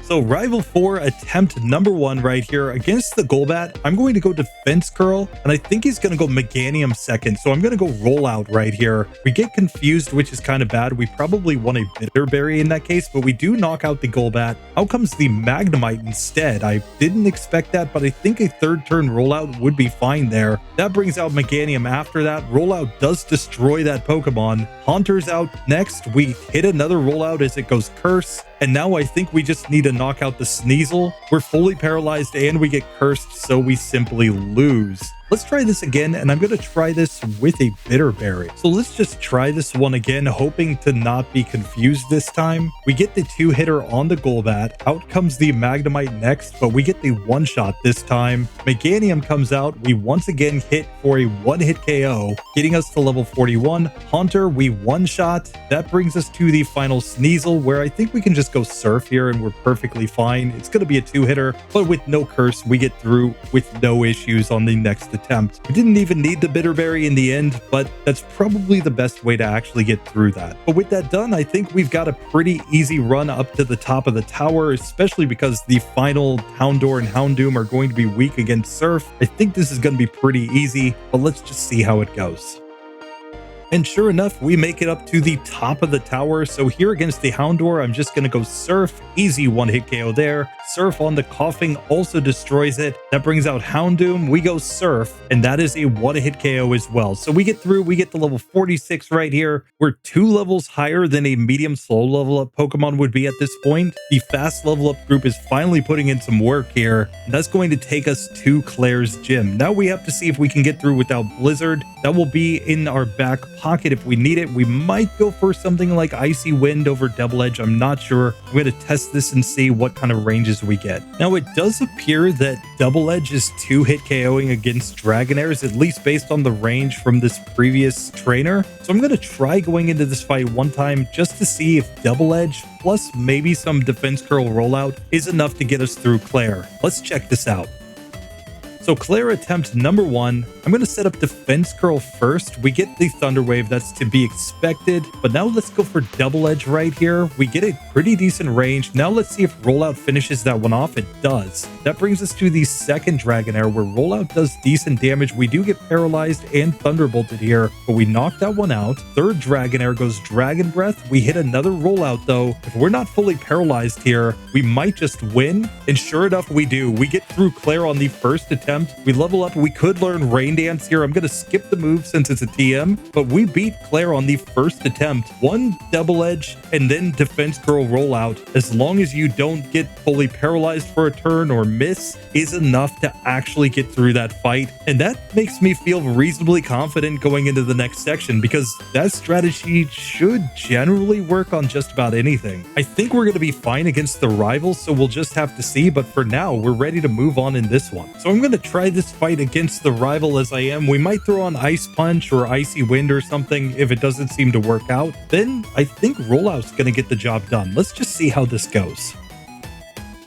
S1: So Rival 4, attempt number 1 right here against the Golbat. I'm going to go Defense Curl, and I think he's going to go Meganium second, so I'm going to go Rollout right here. We get confused, which is kind of bad. We probably want a Bitter Berry in that case, but we do knock out the Golbat. Out comes the Magnemite instead. I didn't expect that, but I think a third turn Rollout would be fine there. That brings out Meganium after that. Rollout does destroy that Pokemon. Haunter's out next. We hit another Rollout as it goes Curse. And now I think we just need to knock out the Sneasel. We're fully paralyzed and we get cursed, so we simply lose. Let's try this again, and I'm going to try this with a Bitter Berry. So let's just try this one again, hoping to not be confused this time. We get the 2-hitter on the Golbat. Out comes the Magnemite next, but we get the 1-shot this time. Meganium comes out. We once again hit for a 1-hit KO, getting us to level 41. Haunter, we 1-shot. That brings us to the final Sneasel, where I think we can just go Surf here and we're perfectly fine. It's going to be a 2-hitter, but with no curse, we get through with no issues on the next attempt. We didn't even need the Bitter Berry in the end, but that's probably the best way to actually get through that. But with that done, I think we've got a pretty easy run up to the top of the tower, especially because the final Houndour and Houndoom are going to be weak against Surf. I think this is going to be pretty easy, but let's just see how it goes. And sure enough, we make it up to the top of the tower. So here against the Houndour, I'm just going to go Surf. Easy 1-hit KO there. Surf on the Coughing also destroys it. That brings out Houndoom. We go Surf, and that is a 1-hit KO as well. So we get through. We get to level 46 right here. We're 2 levels higher than a medium slow level up Pokemon would be at this point. The fast level up group is finally putting in some work here. That's going to take us to Claire's gym. Now we have to see if we can get through without Blizzard. That will be in our back pocket if we need it. We might go for something like Icy Wind over Double Edge. I'm not sure. I'm going to test this and see what kind of ranges we get. Now it does appear that Double Edge is 2-hit KOing against Dragonairs, at least based on the range from this previous trainer. So I'm going to try going into this fight one time just to see if Double Edge plus maybe some Defense Curl Rollout is enough to get us through Claire. Let's check this out. So Claire attempt number 1, I'm going to set up Defense Curl first. We get the Thunder Wave, that's to be expected. But now let's go for Double Edge right here. We get a pretty decent range. Now let's see if Rollout finishes that one off. It does. That brings us to the second Dragonair where Rollout does decent damage. We do get paralyzed and Thunderbolted here, but we knock that one out. Third Dragonair goes Dragon Breath. We hit another Rollout though. If we're not fully paralyzed here, we might just win. And sure enough, we do. We get through Claire on the first attempt. We level up. We could learn Rain Dance here. I'm going to skip the move since it's a TM, but we beat Claire on the first attempt. 1 Double Edge and then Defense Curl Rollout. As long as you don't get fully paralyzed for a turn or miss is enough to actually get through that fight. And that makes me feel reasonably confident going into the next section because that strategy should generally work on just about anything. I think we're going to be fine against the rivals, so we'll just have to see. But for now, we're ready to move on in this one. So I'm going to try this fight against the rival as I am. We might throw on Ice Punch or Icy Wind or something if it doesn't seem to work out. Then I think Rollout's going to get the job done. Let's just see how this goes.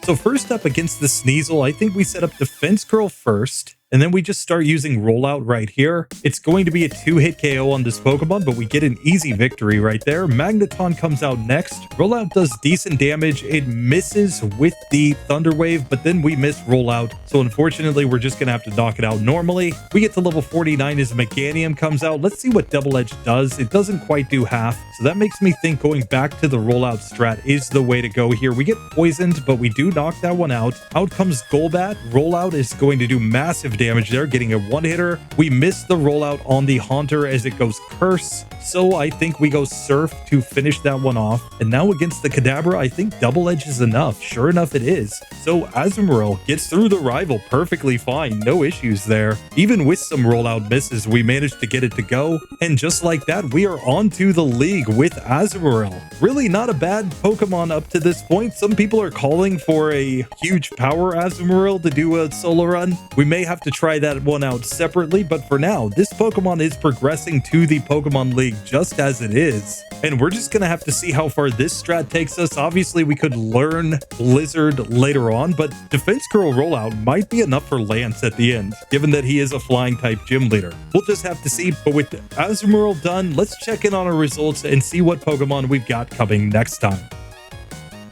S1: So first up against the Sneasel, I think we set up Defense Curl first. and then we just start using rollout right here. It's going to be a 2-hit KO on this Pokemon, but we get an easy victory right there. Magneton comes out next. Rollout does decent damage. It misses with the Thunder Wave, but then we miss rollout. So unfortunately, we're just going to have to knock it out normally. We get to level 49 as Meganium comes out. Let's see what Double Edge does. It doesn't quite do half. So that makes me think going back to the rollout strat is the way to go here. We get poisoned, but we do knock that one out. Out comes Golbat. Rollout is going to do massive damage there, getting a one-hitter. We miss the rollout on the Haunter as it goes Curse. So I think we go Surf to finish that one off. And now against the Kadabra, I think Double Edge is enough. Sure enough, it is. So Azumarill gets through the rival perfectly fine. No issues there. Even with some rollout misses, we managed to get it to go. And just like that, we are on to the league with Azumarill. Really not a bad Pokemon up to this point. Some people are calling for a huge power Azumarill to do a solo run. We may have to try that one out separately, but for now, this Pokemon is progressing to the Pokemon League just as it is. And we're just going to have to see how far this strat takes us. Obviously, we could learn Blizzard later on, but Defense Curl rollout might be enough for Lance at the end, given that he is a flying type gym leader. We'll just have to see, but with Azumarill done, let's check in on our results and see what Pokemon we've got coming next time.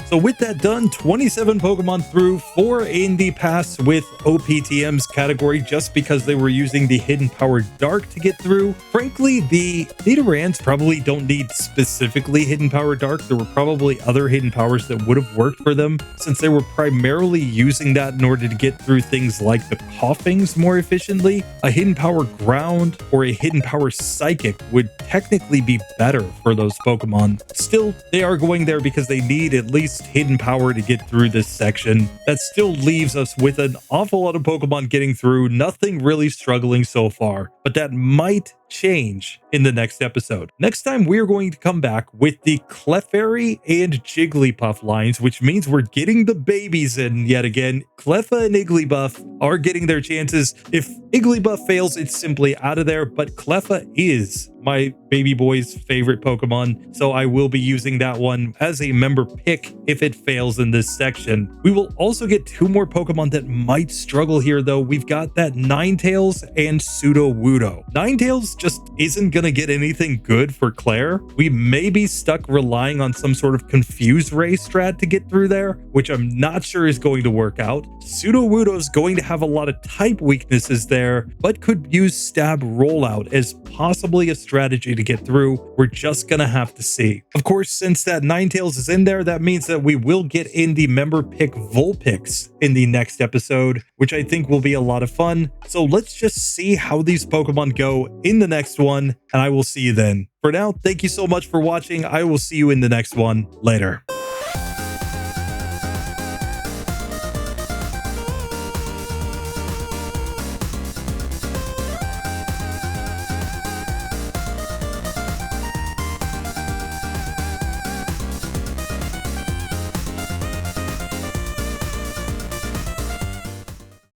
S1: So with that done, 27 Pokemon through, 4 in the pass with OPTM's category just because they were using the Hidden Power Dark to get through. Frankly, the Nidorans probably don't need specifically Hidden Power Dark. There were probably other Hidden Powers that would have worked for them since they were primarily using that in order to get through things like the Coughings more efficiently. A Hidden Power Ground or a Hidden Power Psychic would technically be better for those Pokemon. Still, they are going there because they need at least Hidden Power to get through this section. That still leaves us with an awful lot of Pokemon getting through, nothing really struggling so far, but that might change in the next episode. Next time, we are going to come back with the Clefairy and Jigglypuff lines, which means we're getting the babies in yet again. Cleffa and Igglybuff are getting their chances. If Igglybuff fails, it's simply out of there, but Cleffa is my baby boy's favorite Pokemon, so I will be using that one as a member pick if it fails in this section. We will also get 2 more Pokemon that might struggle here, though. We've got that Ninetales and Sudowoodo. Ninetales just isn't going to get anything good for Claire. We may be stuck relying on some sort of Confuse Ray strat to get through there, which I'm not sure is going to work out. Sudowoodo is going to have a lot of type weaknesses there, but could use Stab Rollout as possibly a strategy to get through. We're just going to have to see. Of course, since that Ninetales is in there, that means that we will get in the member pick Vulpix in the next episode, which I think will be a lot of fun. So let's just see how these Pokemon go in the next one, and I will see you then. For now, thank you so much for watching. I will see you in the next one. Later.